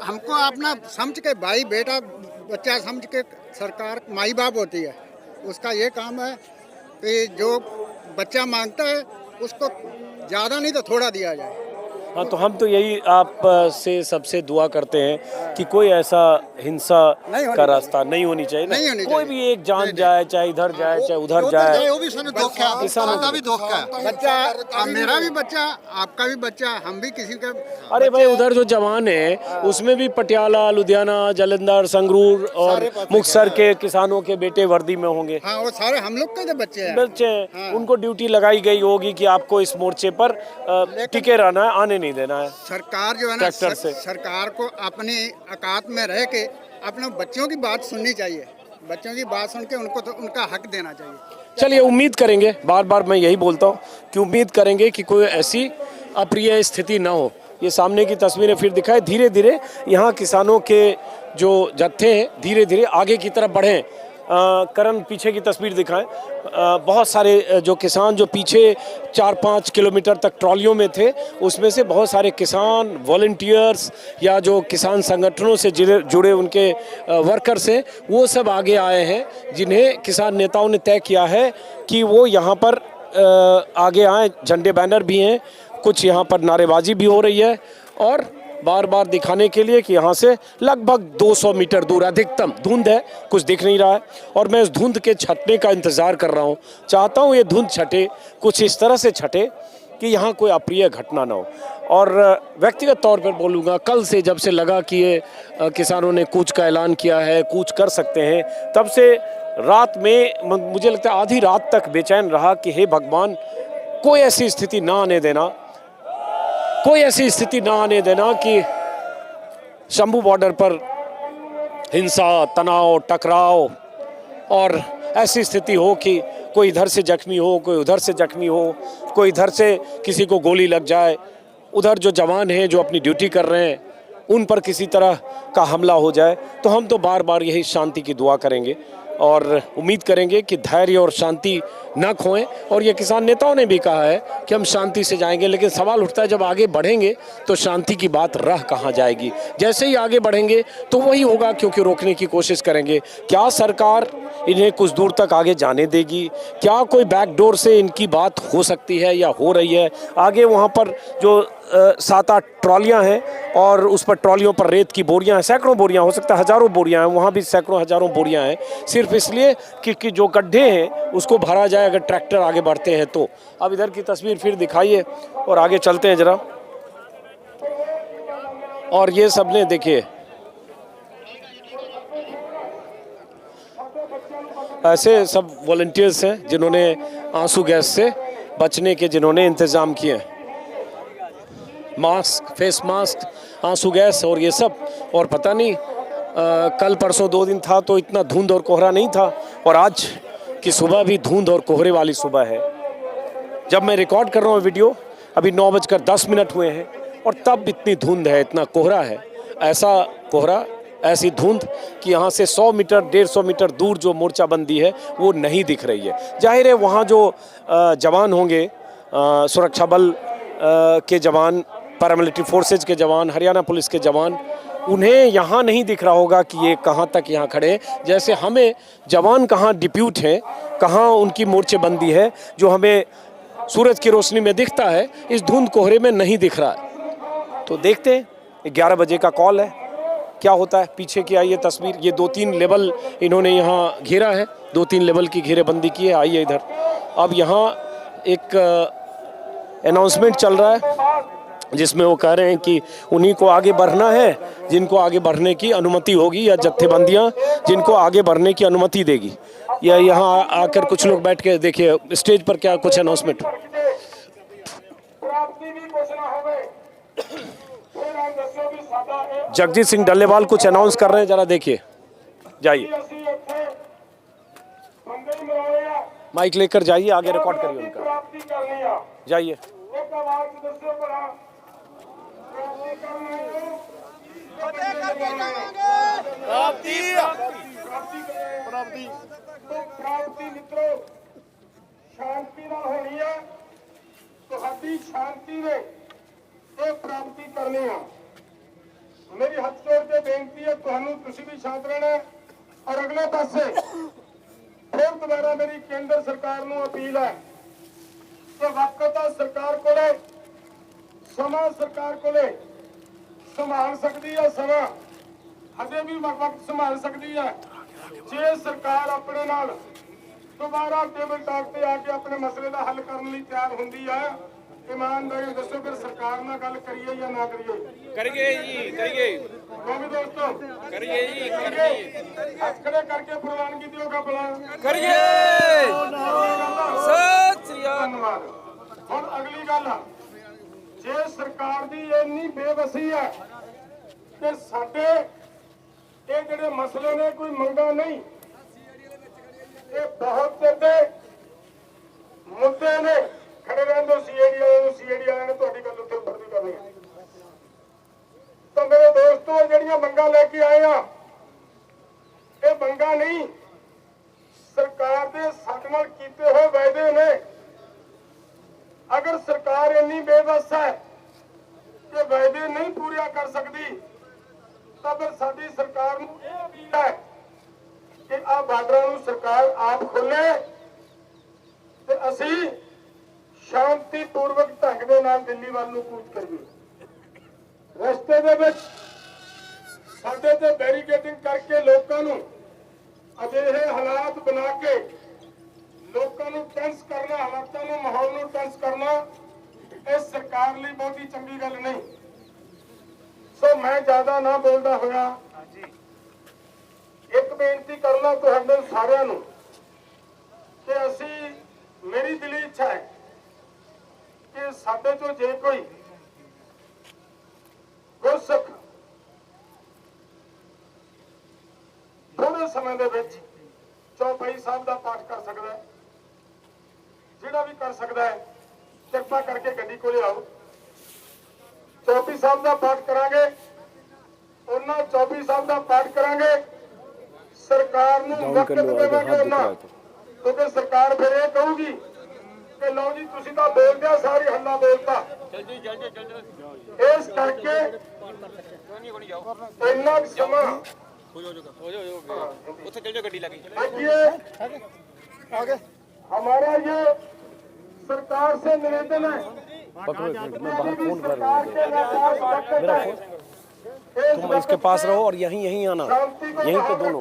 हमको अपना समझ के भाई बेटा बच्चा समझ के सरकार माई बाप होती है, उसका ये काम है कि जो बच्चा मांगता है उसको ज़्यादा नहीं तो थोड़ा दिया जाए।
हाँ, तो हम तो यही आप से सबसे दुआ करते हैं कि कोई ऐसा हिंसा
नहीं होनी
का रास्ता नहीं होनी चाहिए,
नहीं होनी
कोई
चाहिए।
भी एक जान जाए, चाहे इधर जाए चाहे उधर जाए।
वो भी सानू दुख है,
किसानों
साडा
को।
भी दुख है।
बच्चा मेरा भी बच्चा, आपका भी बच्चा, हम भी किसी का
अरे भाई उधर जो जवान है उसमें भी पटियाला, लुधियाना, जालंधर, संगरूर और मुक्तसर के किसानों के बेटे वर्दी में होंगे,
हाँ वो सारे हम लोग के तो बच्चे हैं।
बच्चे हैं। उनको ड्यूटी लगाई गई होगी कि आपको इस मोर्चे पर टिके रहना है, आने नहीं देना है।
सरकार जो है ना,
ट्रैक्टर से।
सरकार को अपनी औकात में रह के अपने बच्चों की बात सुननी चाहिए, बच्चों की बात सुन के उनको तो उनका हक देना चाहिए।
चलिए उम्मीद करेंगे, बार बार मैं यही बोलता हूँ कि उम्मीद करेंगे कि कोई ऐसी अप्रिय स्थिति ना हो। ये सामने की तस्वीरें फिर दिखाए, धीरे धीरे यहाँ किसानों के जो जत्थे हैं धीरे धीरे आगे की तरफ बढ़ें, करण पीछे की तस्वीर दिखाएं। बहुत सारे जो किसान जो पीछे 4-5 किलोमीटर तक ट्रॉलियों में थे, उसमें से बहुत सारे किसान वॉलंटियर्स या जो किसान संगठनों से जुड़े उनके वर्कर्स हैं, वो सब आगे आए हैं, जिन्हें किसान नेताओं ने तय किया है कि वो यहाँ पर आगे आए। झंडे बैनर भी हैं, कुछ यहाँ पर नारेबाजी भी हो रही है और बार बार दिखाने के लिए कि यहाँ से लगभग 200 मीटर दूर अधिकतम धुंध है, कुछ दिख नहीं रहा है और मैं इस धुंध के छटने का इंतज़ार कर रहा हूँ। चाहता हूँ ये धुंध छटे, कुछ इस तरह से छटे कि यहाँ कोई अप्रिय घटना ना हो। और व्यक्तिगत तौर पर बोलूँगा, कल से जब से लगा कि ये किसानों ने कूच का ऐलान किया है, कूच कर सकते हैं, तब से रात में मुझे लगता है आधी रात तक बेचैन रहा कि हे भगवान, कोई ऐसी स्थिति ना आने देना, कोई ऐसी स्थिति ना आने देना कि शंभू बॉर्डर पर हिंसा, तनाव, टकराव और ऐसी स्थिति हो कि कोई इधर से जख्मी हो, कोई उधर से जख्मी हो, कोई इधर से किसी को गोली लग जाए, उधर जो जवान हैं जो अपनी ड्यूटी कर रहे हैं उन पर किसी तरह का हमला हो जाए। तो हम तो बार बार यही शांति की दुआ करेंगे और उम्मीद करेंगे कि धैर्य और शांति न खोएं। और ये किसान नेताओं ने भी कहा है कि हम शांति से जाएंगे, लेकिन सवाल उठता है जब आगे बढ़ेंगे तो शांति की बात रह कहाँ जाएगी। जैसे ही आगे बढ़ेंगे तो वही होगा, क्योंकि रोकने की कोशिश करेंगे। क्या सरकार इन्हें कुछ दूर तक आगे जाने देगी? क्या कोई बैकडोर से इनकी बात हो सकती है या हो रही है? आगे वहाँ पर जो 7-8 ट्रॉलियाँ हैं और उस पर ट्रॉलियों पर रेत की बोरियाँ हैं, सैकड़ों बोरियाँ, हो सकता है हज़ारों बोरियाँ हैं, वहाँ भी सैकड़ों हज़ारों बोरियाँ हैं, सिर्फ इसलिए कि जो गड्ढे हैं उसको भरा जाए अगर ट्रैक्टर आगे बढ़ते हैं तो। अब इधर की तस्वीर फिर दिखाइए और आगे चलते हैं ज़रा। और ये सब ने देखिए ऐसे सब वॉलंटियर्स हैं जिन्होंने आंसू गैस से बचने के जिन्होंने इंतज़ाम किए हैं, मास्क, फेस मास्क, आंसू गैस और ये सब। और पता नहीं कल परसों 2 दिन था तो इतना धुंध और कोहरा नहीं था, और आज की सुबह भी धुंध और कोहरे वाली सुबह है। जब मैं रिकॉर्ड कर रहा हूँ वीडियो, अभी 9:10 हुए हैं और तब इतनी धुंध है, इतना कोहरा है। ऐसा कोहरा, ऐसी धुंध कि यहाँ से 100 मीटर 150 मीटर दूर जो मोर्चाबंदी है वो नहीं दिख रही है। जाहिर है वहाँ जो जवान होंगे, सुरक्षा बल के जवान, पैरामिलिट्री फोर्सेज के जवान, हरियाणा पुलिस के जवान, उन्हें यहाँ नहीं दिख रहा होगा कि ये कहाँ तक यहाँ खड़े हैं। जैसे हमें जवान कहाँ डिप्यूट हैं, कहाँ उनकी मोर्चेबंदी है, जो हमें सूरज की रोशनी में दिखता है, इस धुंध कोहरे में नहीं दिख रहा है। तो देखते हैं, 11 बजे का कॉल है, क्या होता है। पीछे की आइए तस्वीर, ये 2-3 लेवल इन्होंने यहाँ घेरा है, 2-3 लेवल की घेरेबंदी की है। आइए इधर। अब यहाँ एक अनाउंसमेंट चल रहा है जिसमें वो कह रहे हैं कि उन्हीं को आगे बढ़ना है जिनको आगे बढ़ने की अनुमति होगी, या जत्थेबंदियाँ जिनको आगे बढ़ने की अनुमति देगी। या यहाँ आकर कुछ लोग बैठ के देखिए स्टेज पर क्या कुछ अनाउंसमेंट। जगजीत सिंह डल्लेवाल कुछ अनाउंस कर रहे हैं, जरा देखिए, जाइए माइक लेकर जाइए, आगे रिकॉर्ड करिए उनका, जाइए।
ਪ੍ਰਾਪਤੀ ਮਿੱਤਰੋ ਸ਼ਾਂਤੀ ਨਾਲ ਹੋਣੀ ਹੈ, ਤੁਹਾਡੀ ਸ਼ਾਂਤੀ ਨੇ ਇਹ ਪ੍ਰਾਪਤੀ ਕਰਨੀ ਆ। ਮੇਰੀ ਹੱਥ ਜੋੜ ਕੇ ਬੇਨਤੀ ਹੈ ਤੁਹਾਨੂੰ, ਤੁਸੀਂ ਵੀ ਸ਼ਾਂਤ ਰਹਿਣਾ। ਔਰ ਅਗਲੇ ਪਾਸੇ ਫਿਰ ਦੁਬਾਰਾ ਮੇਰੀ ਕੇਂਦਰ ਸਰਕਾਰ ਨੂੰ ਅਪੀਲ ਹੈ ਕਿ ਵਕਤ ਆ ਸਰਕਾਰ ਕੋਲੇ, ਸਮਾਂ ਸਰਕਾਰ ਕੋਲੇ ਸੰਭਾਲ ਸਕਦੀ ਹੈ, ਸਮਾਂ ਹਜੇ ਵੀ ਵਕਤ ਸੰਭਾਲ ਸਕਦੀ ਹੈ। ਜੇ ਸਰਕਾਰ ਆਪਣੇ ਨਾਲ ਦੁਬਾਰਾ ਟੇਬਲ ਟਾਕ ਤੇ ਆ ਕੇ ਆਪਣੇ ਮਸਲੇ ਦਾ ਹੱਲ ਕਰਨ ਲਈ ਤਿਆਰ ਹੁੰਦੀ ਹੈ, ईमानदारी दसो फिर सरकार ਨਾਲ ਗੱਲ ਕਰੀਏ ਜਾਂ ਨਾ ਕਰੀਏ। ਕਰੀਏ ਜੀ, ਕਰੀਏ। ਕਹੋ ਦੋਸਤੋ, ਕਰੀਏ ਜੀ, ਕਰੀਏ। ਹੱਥ ਖੜੇ ਕਰਕੇ ਪ੍ਰਵਾਨਗੀ ਦਿਓਗਾ ਭਲਾ? ਕਰੀਏ। ਸਤਿ ਸ੍ਰੀ ਅਕਾਲ। ਧੰਨਵਾਦ। ਹੁਣ ਅਗਲੀ ਗੱਲ, ਜੇ ਸਰਕਾਰ ਦੀ ਇੰਨੀ ਬੇਵਸੀ ਹੈ ਕਿ ਸਾਡੇ ਇਹ ਜਿਹੜੇ ਮਸਲੇ ਨੇ ਕੋਈ ਮੰਗਾ ਨਹੀਂ, ਇਹ ਬਹੁਤ ਵੱਡੇ ਮੁੱਦੇ ਨੇ। खड़े रहते सीआईडी वाले ने तुहाडी गल उत्ते फर्दी करनी है। तो मेरे दोस्तों, जिहड़ियां मंगां लैके आए आ, ये मंगां नहीं, सरकार इन्नी बेबस है कि वायदे नहीं पूरे कर सकती, तब साडी सरकार नूं इह अपील है कि आ बार्डरां नूं सरकार आप खोले ते असीं शांतिपूर्वक ढंग दे नाल दिल्ली ਵੱਲ ਨੂੰ कूच करिए। रस्ते दे विच साडे ते बैरीकेडिंग करके लोकां नूं अजिहे हालात बना के लोकां नूं टेंस करना, हालातां नूं माहौल नूं टेंस करना इस सरकार ਲਈ ਬਹੁਤੀ ਚੰਗੀ ਗੱਲ नहीं। सो मैं ज्यादा ना बोलदा होया एक बेनती करना तुहाडे सारिਆਂ ਨੂੰ कि ਅਸੀਂ मेरी दिली इच्छा है कि साडे चों जे कोई गुरसिख थोड़े समय दे विच चौपाई साहब का पाठ कर सकता है, जिहड़ा भी कर सकता है कृपा करके गड्डी कोले आओ। चौपी साहब का पाठ करांगे, उन्हां चौपी साहब का पाठ करांगे, सरकार नूं वक्त देवांगे उन्हां, क्योंकि सरकार फिर ये कहूगी कि लो जी तुसीं तां बोल दिया, सारी हल्ला बोलता। इस करके इन्ना समा हमारा ये सरकार से निवेदन है,
तुम इसके पास रहो और यहीं आना, यहीं पे दोनों।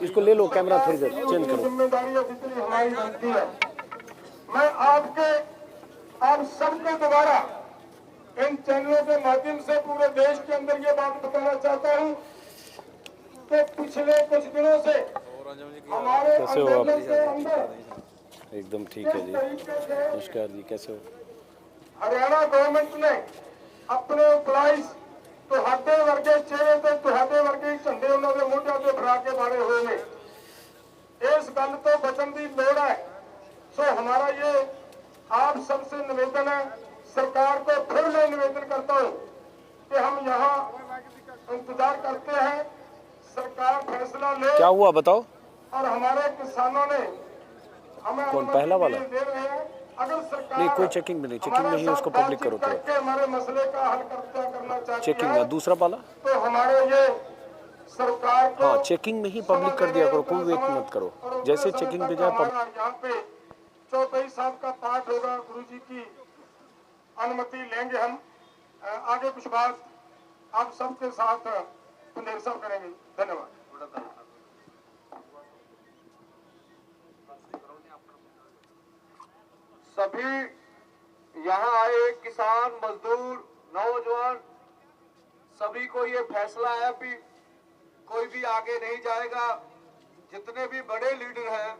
इसको ले लो, कैमरा थोड़ी देर चेंज करो।
जिम्मेदारी जितनी हमारी बनती है, मैं आप सबको दोबारा इन चैनलों के माध्यम से पूरे देश के अंदर ये बात बताना चाहता हूँ कि पिछले कुछ दिनों से हमारे आंदोलन के अंदर
एकदम ठीक है जी। नमस्कार जी, कैसे हो?
हरियाणा गवर्नमेंट ने अपने एम्प्लॉइज तुहाडे वर्गे चेहरे ते तुहाडे वर्गे झंडे उन्हां दे मोढिਆਂ ते फड़ा के बाड़े हुए ने। इस गल तो बचन की लोड़ है। सो हमारा ये आप सबसे निवेदन है, सरकार को फिर मैं निवेदन करता हूँ कि हम यहाँ इंतजार करते हैं, सरकार फैसला ले।
क्या हुआ बताओ?
और हमारे किसानों ने हमें
कौन पहला वाला?
दे रहे हैं। अगर सरकार
नहीं, कोई चेकिंग में नहीं, चेकिंग में ही उसको पब्लिक करो तो
हमारे मसले का हल करना चाहते
चेकिंग में। दूसरा वाला
तो हमारे ये सरकार को
हाँ, चेकिंग में ही पब्लिक कर दिया करो, कोई वेट मत करो। जैसे चेकिंग पे जाए
यहाँ पे चौपाई साहब का पाठ होगा, गुरुजी की अनुमति लेंगे हम। आगे कुछ बात आप सबके साथ पंदेर साहब करेंगे। धन्यवाद।
सभी यहाँ आए किसान, मजदूर, नौजवान, सभी को ये फैसला है कि कोई भी आगे नहीं जाएगा। जितने भी बड़े लीडर हैं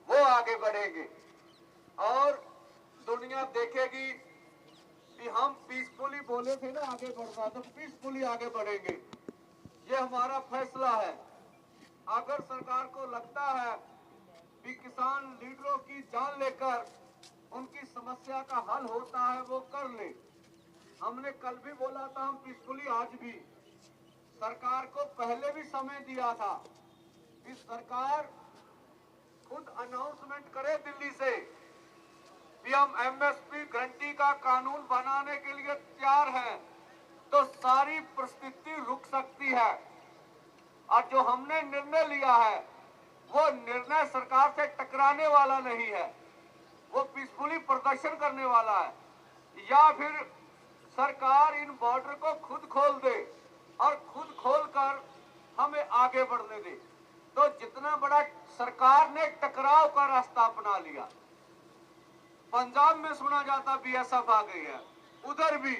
वो आगे बढ़ेंगे और दुनिया देखेगी कि हम पीसफुली बोले थे ना आगे बढ़ना, तो पीसफुली आगे बढ़ेंगे। ये हमारा फैसला है। अगर सरकार को लगता है कि किसान लीडरों की जान लेकर उनकी समस्या का हल होता है, वो कर ले। हमने कल भी बोला था, हम पीसफुली आज भी सरकार को पहले भी समय दिया था कि सरकार खुद अनाउंसमेंट करे दिल्ली से कि हम एमएसपी गारंटी का कानून बनाने के लिए तैयार हैं, तो सारी परिस्थिति रुक सकती है। और जो हमने निर्णय लिया है वो निर्णय सरकार से टकराने वाला नहीं है, वो पीसफुली प्रदर्शन करने वाला है। या फिर सरकार इन बॉर्डर को खुद खोल दे और खुद खोलकर हमें आगे बढ़ने दे। तो जितना बड़ा सरकार ने टकराव का रास्ता अपना लिया, पंजाब में सुना जाता बीएसएफ आ गई है, उधर भी,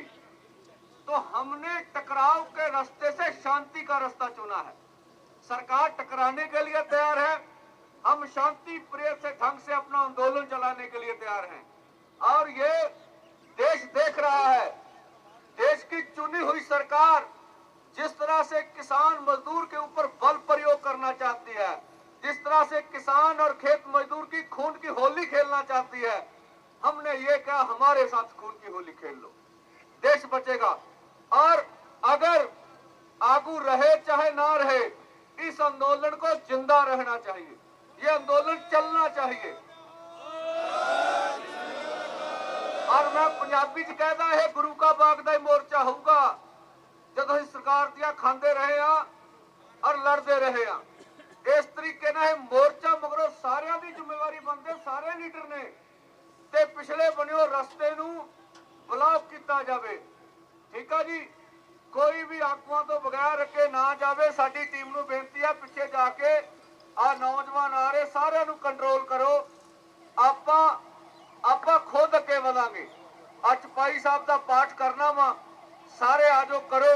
तो हमने टकराव के रास्ते से शांति का रास्ता चुना है। सरकार टकराने के लिए तैयार है, हम शांति प्रिय से ढंग से अपना आंदोलन चलाने के लिए तैयार हैं। और ये देश देख रहा है, देश की चुनी हुई सरकार जिस तरह से किसान मजदूर के ऊपर बल प्रयोग करना चाहती है, जिस तरह से किसान और खेत मजदूर की खून की होली खेलना चाहती है, हमने ये कहा हमारे साथ खून की होली खेल लो, देश बचेगा। और अगर आगू रहे चाहे ना रहे, इस आंदोलन को जिंदा रहना चाहिए, ये आंदोलन चलना चाहिए। और मैं पंजाबी च कहदा है गुरु का बाग दा मोर्चा होगा जदों असीं सरकार दियां खांदे रहे हां और लड़दे रहे हां। इस तरीके नाल मोर्चा मगरों सारियां दी जिम्मेवारी बनदे सारे लीडर ने ते पिछले बनियो रस्ते नूं ब्लॉक किया जाए। ठीक है जी, कोई भी आगुआं तो बगैर अगे ना जाए। साडी टीम नूं बेनती है पिछे जाके आ नौजवान आ रहे सारिਆਂ ਨੂੰ कंट्रोल करो। ਆਪਾਂ खुद अगे ਵਧਾਂਗੇ। ਅੱਜ ਭਾਈ ਸਾਹਿਬ ਦਾ ਪਾਠ करना वा सारे आ जाओ करो।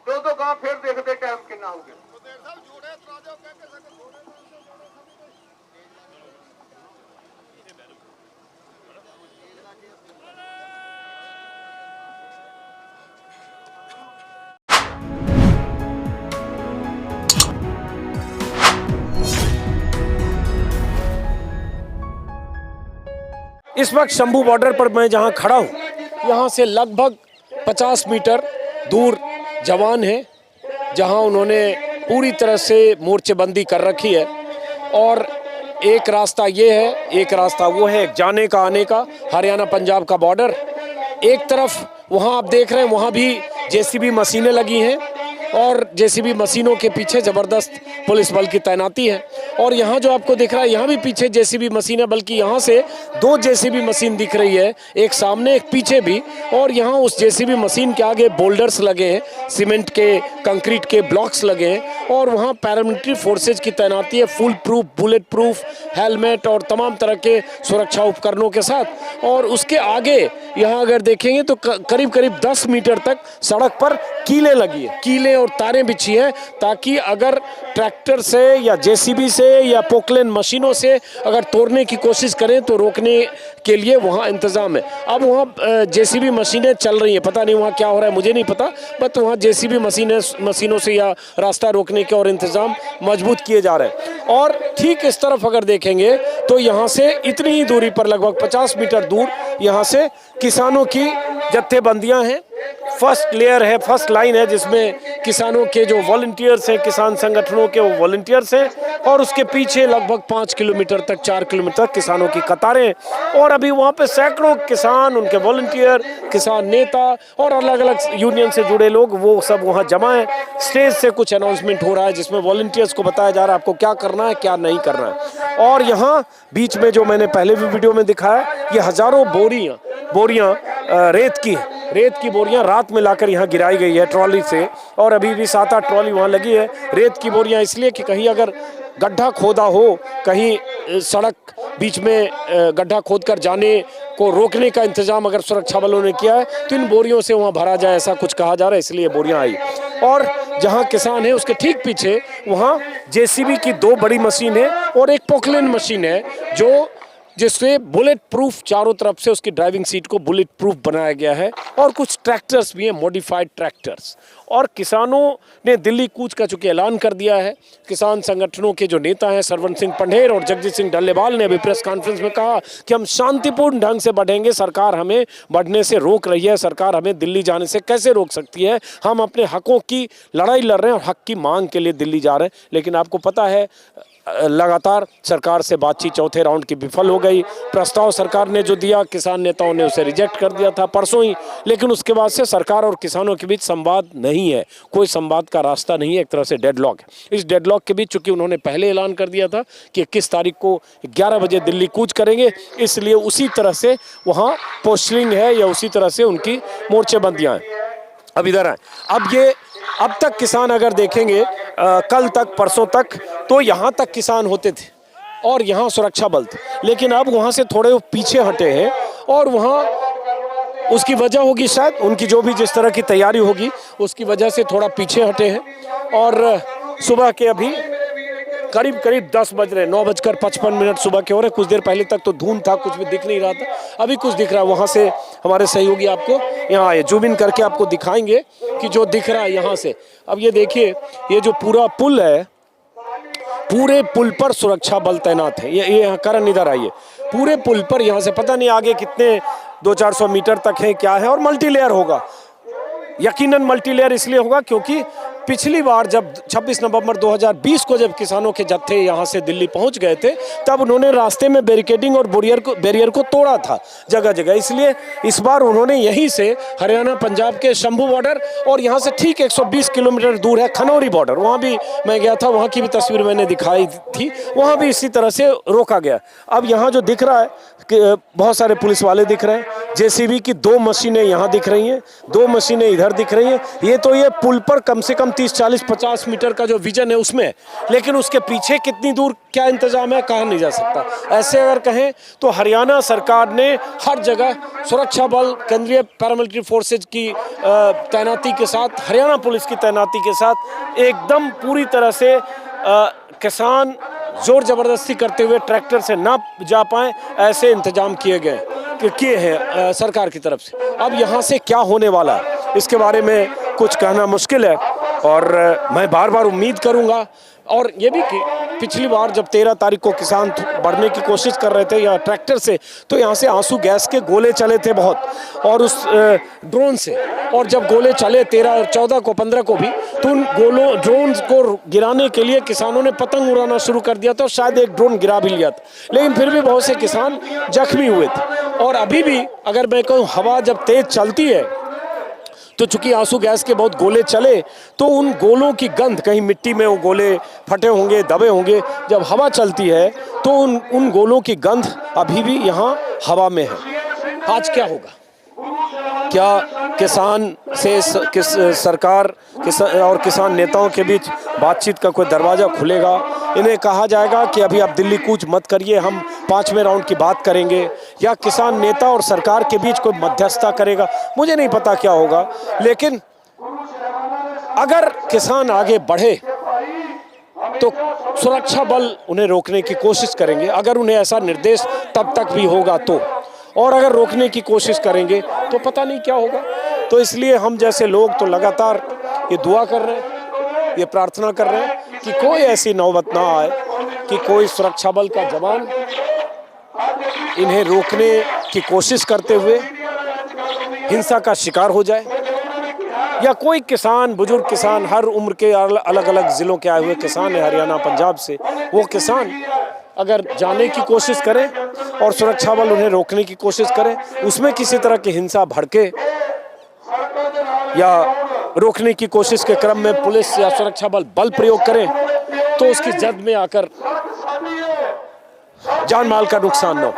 दो गां फिर देखते टाइम कितना हो गया।
इस वक्त शंभू बॉर्डर पर मैं जहां खड़ा हूं, यहां से लगभग 50 मीटर दूर जवान है, जहां उन्होंने पूरी तरह से मोर्चेबंदी कर रखी है। और एक रास्ता ये है, एक रास्ता वो है जाने का आने का, हरियाणा पंजाब का बॉर्डर। एक तरफ वहां आप देख रहे हैं वहां भी जेसीबी मशीनें लगी हैं और जेसीबी मशीनों के पीछे ज़बरदस्त पुलिस बल की तैनाती है। और यहाँ जो आपको दिख रहा है यहाँ भी पीछे जेसीबी मशीन है, बल्कि यहाँ से 2 जेसीबी मशीन दिख रही है, एक सामने एक पीछे भी। और यहाँ उस जेसीबी मशीन के आगे बोल्डर्स लगे हैं, सीमेंट के कंक्रीट के ब्लॉक्स लगे हैं और वहाँ पैरामिलिट्री फोर्सेज की तैनाती है, full proof bullet proof helmet और तमाम तरह के सुरक्षा उपकरणों के साथ। और उसके आगे यहाँ अगर देखेंगे तो करीब करीब 10 मीटर तक सड़क पर कीलें लगी है, कीलें और तारें बिछी हैं, ताकि अगर ट्रैक्टर से या जेसीबी से या पोकलेन मशीनों से अगर तोड़ने की कोशिश करें तो रोकने के लिए वहाँ इंतज़ाम है। अब वहाँ जेसीबी मशीनें चल रही हैं, पता नहीं वहाँ क्या हो रहा है मुझे नहीं पता, बट वहाँ जेसीबी मशीनों से या रास्ता रोकने के और इंतज़ाम मजबूत किए जा रहे हैं। और ठीक इस तरफ अगर देखेंगे तो यहाँ से इतनी ही दूरी पर लगभग 50 मीटर दूर यहाँ से किसानों की जत्थेबंदियाँ हैं। फर्स्ट लेयर है, फर्स्ट लाइन है, जिसमें किसानों के जो वॉलंटियर्स हैं, किसान संगठनों के वो वॉलंटियर्स हैं। और उसके पीछे लगभग 5 किलोमीटर तक 4 किलोमीटर तक किसानों की कतारें। और अभी वहाँ पे सैकड़ों किसान, उनके वॉलंटियर, किसान नेता और अलग अलग यूनियन से जुड़े लोग वो सब वहाँ जमा हैं। स्टेज से कुछ अनाउंसमेंट हो रहा है जिसमें वॉलंटियर्स को बताया जा रहा है आपको क्या करना है क्या नहीं करना है। और यहाँ बीच में जो मैंने पहले भी वीडियो में दिखाया, ये हज़ारों बोरियाँ रेत की बोरियां रात में लाकर यहाँ गिराई गई है ट्रॉली से। और अभी भी 7-8 ट्रॉली वहाँ लगी है रेत की बोरियां, इसलिए कि कहीं अगर गड्ढा खोदा हो, कहीं सड़क बीच में गड्ढा खोदकर जाने को रोकने का इंतजाम अगर सुरक्षा बलों ने किया है तो इन बोरियों से वहाँ भरा जाए, ऐसा कुछ कहा जा रहा है, इसलिए बोरियां आई। और जहाँ किसान है उसके ठीक पीछे वहाँ जेसीबी की 2 बड़ी मशीन है और एक पोकलेन मशीन है जिससे बुलेट प्रूफ चारों तरफ से उसकी ड्राइविंग सीट को बुलेट प्रूफ बनाया गया है। और कुछ ट्रैक्टर्स भी हैं, मॉडिफाइड ट्रैक्टर्स। और किसानों ने दिल्ली कूच का चूँकि ऐलान कर दिया है, किसान संगठनों के जो नेता हैं सरवन सिंह पंढेर और जगजीत सिंह डल्लेवाल ने अभी प्रेस कॉन्फ्रेंस में कहा कि हम शांतिपूर्ण ढंग से बढ़ेंगे, सरकार हमें बढ़ने से रोक रही है, सरकार हमें दिल्ली जाने से कैसे रोक सकती है, हम अपने हकों की लड़ाई लड़ रहे हैं और हक की मांग के लिए दिल्ली जा रहे हैं। लेकिन आपको पता है लगातार सरकार से बातचीत चौथे राउंड की विफल हो गई। प्रस्ताव सरकार ने जो दिया, किसान नेताओं ने उसे रिजेक्ट कर दिया था परसों ही, लेकिन उसके बाद से सरकार और किसानों के बीच संवाद नहीं है, कोई संवाद का रास्ता नहीं है, एक तरह से डेडलॉक है। इस डेडलॉक के बीच चूंकि उन्होंने पहले ऐलान कर दिया था कि 21 तारीख को 11 बजे दिल्ली कूच करेंगे, इसलिए उसी तरह से वहाँ पोस्टरिंग है या उसी तरह से उनकी मोर्चेबंदियाँ हैं। अब इधर आए, अब तक किसान अगर देखेंगे कल तक परसों तक तो यहाँ तक किसान होते थे और यहाँ सुरक्षा बल थे, लेकिन अब वहाँ से थोड़े पीछे हटे हैं। और वहाँ उसकी वजह होगी शायद उनकी जो भी जिस तरह की तैयारी होगी उसकी वजह से थोड़ा पीछे हटे हैं। और सुबह के अभी करीब 10 बज रहे, 9:55 सुबह के हो रहे। कुछ देर पहले तक तो धुंध था, कुछ भी दिख नहीं रहा था, अभी कुछ दिख रहा है। वहाँ से हमारे सहयोगी आपको यहाँ आए, जूम इन करके आपको दिखाएंगे कि जो दिख रहा है यहाँ से। अब ये देखिए, ये जो पूरा पुल है, पूरे पुल पर सुरक्षा बल तैनात है। ये यहाँ करण इधर आइए, पूरे पुल पर यहाँ से पता नहीं आगे कितने 200-400 मीटर तक है क्या है। और मल्टी लेयर होगा, यकीनन मल्टी लेयर इसलिए होगा क्योंकि पिछली बार जब 26 नवंबर 2020 को जब किसानों के जत्थे यहाँ से दिल्ली पहुँच गए थे, तब उन्होंने रास्ते में बैरिकेडिंग और बैरियर को तोड़ा था जगह जगह। इसलिए इस बार उन्होंने यहीं से हरियाणा पंजाब के शंभू बॉर्डर और यहाँ से ठीक 120 किलोमीटर दूर है खनौरी बॉर्डर, वहाँ भी मैं गया था, वहाँ की भी तस्वीर मैंने दिखाई थी, वहाँ भी इसी तरह से रोका गया। अब यहाँ जो दिख रहा है कि बहुत सारे पुलिस वाले दिख रहे हैं, जेसीबी की 2 मशीनें यहाँ दिख रही हैं, 2 मशीनें इधर दिख रही हैं। ये तो ये पुल पर कम से कम 30, 40, 50 मीटर का जो विजन है उसमें, लेकिन उसके पीछे कितनी दूर क्या इंतजाम है कहा नहीं जा सकता। ऐसे अगर कहें तो हरियाणा सरकार ने हर जगह सुरक्षा बल, केंद्रीय पैरामिलिट्री फोर्सेज की तैनाती के साथ, हरियाणा पुलिस की तैनाती के साथ एकदम पूरी तरह से किसान जोर जबरदस्ती करते हुए ट्रैक्टर से ना जा पाए ऐसे इंतजाम किए हैं सरकार की तरफ से। अब यहाँ से क्या होने वाला है इसके बारे में कुछ कहना मुश्किल है, और मैं बार बार उम्मीद करूँगा। और ये भी कि पिछली बार जब 13 तारीख को किसान बढ़ने की कोशिश कर रहे थे या ट्रैक्टर से, तो यहाँ से आंसू गैस के गोले चले थे बहुत, और उस ड्रोन से, और जब गोले चले 13 और 14 को 15 को भी, तो उन ड्रोन को गिराने के लिए किसानों ने पतंग उड़ाना शुरू कर दिया था, और शायद एक ड्रोन गिरा भी लिया था, लेकिन फिर भी बहुत से किसान जख्मी हुए थे। और अभी भी अगर मैं कहूँ हवा जब तेज चलती है तो चूंकि आंसू गैस के बहुत गोले चले, तो उन गोलों की गंध, कहीं मिट्टी में वो गोले फटे होंगे, दबे होंगे, जब हवा चलती है तो उन गोलों की गंध अभी भी यहाँ हवा में है। आज क्या होगा? क्या किसान से सरकार और किसान नेताओं के बीच बातचीत का कोई दरवाज़ा खुलेगा? इन्हें कहा जाएगा कि अभी आप दिल्ली कूच मत करिए, हम 5वें राउंड की बात करेंगे, या किसान नेता और सरकार के बीच कोई मध्यस्थता करेगा? मुझे नहीं पता क्या होगा, लेकिन अगर किसान आगे बढ़े तो सुरक्षा बल उन्हें रोकने की कोशिश करेंगे, अगर उन्हें ऐसा निर्देश तब तक भी होगा तो, और अगर रोकने की कोशिश करेंगे तो पता नहीं क्या होगा। तो इसलिए हम जैसे लोग तो लगातार ये दुआ कर रहे हैं, ये प्रार्थना कर रहे हैं कि कोई ऐसी नौबत ना आए कि कोई सुरक्षा बल का जवान इन्हें रोकने की कोशिश करते हुए हिंसा का शिकार हो जाए, या कोई किसान, बुजुर्ग किसान, हर उम्र के अलग अलग ज़िलों के आए हुए किसान है हरियाणा पंजाब से, वो किसान अगर जाने की कोशिश करें और सुरक्षा बल उन्हें रोकने की कोशिश करें, उसमें किसी तरह की हिंसा भड़के या रोकने की कोशिश के क्रम में पुलिस या सुरक्षा बल प्रयोग करें, तो उसकी जद में आकर जान माल का नुकसान न हो।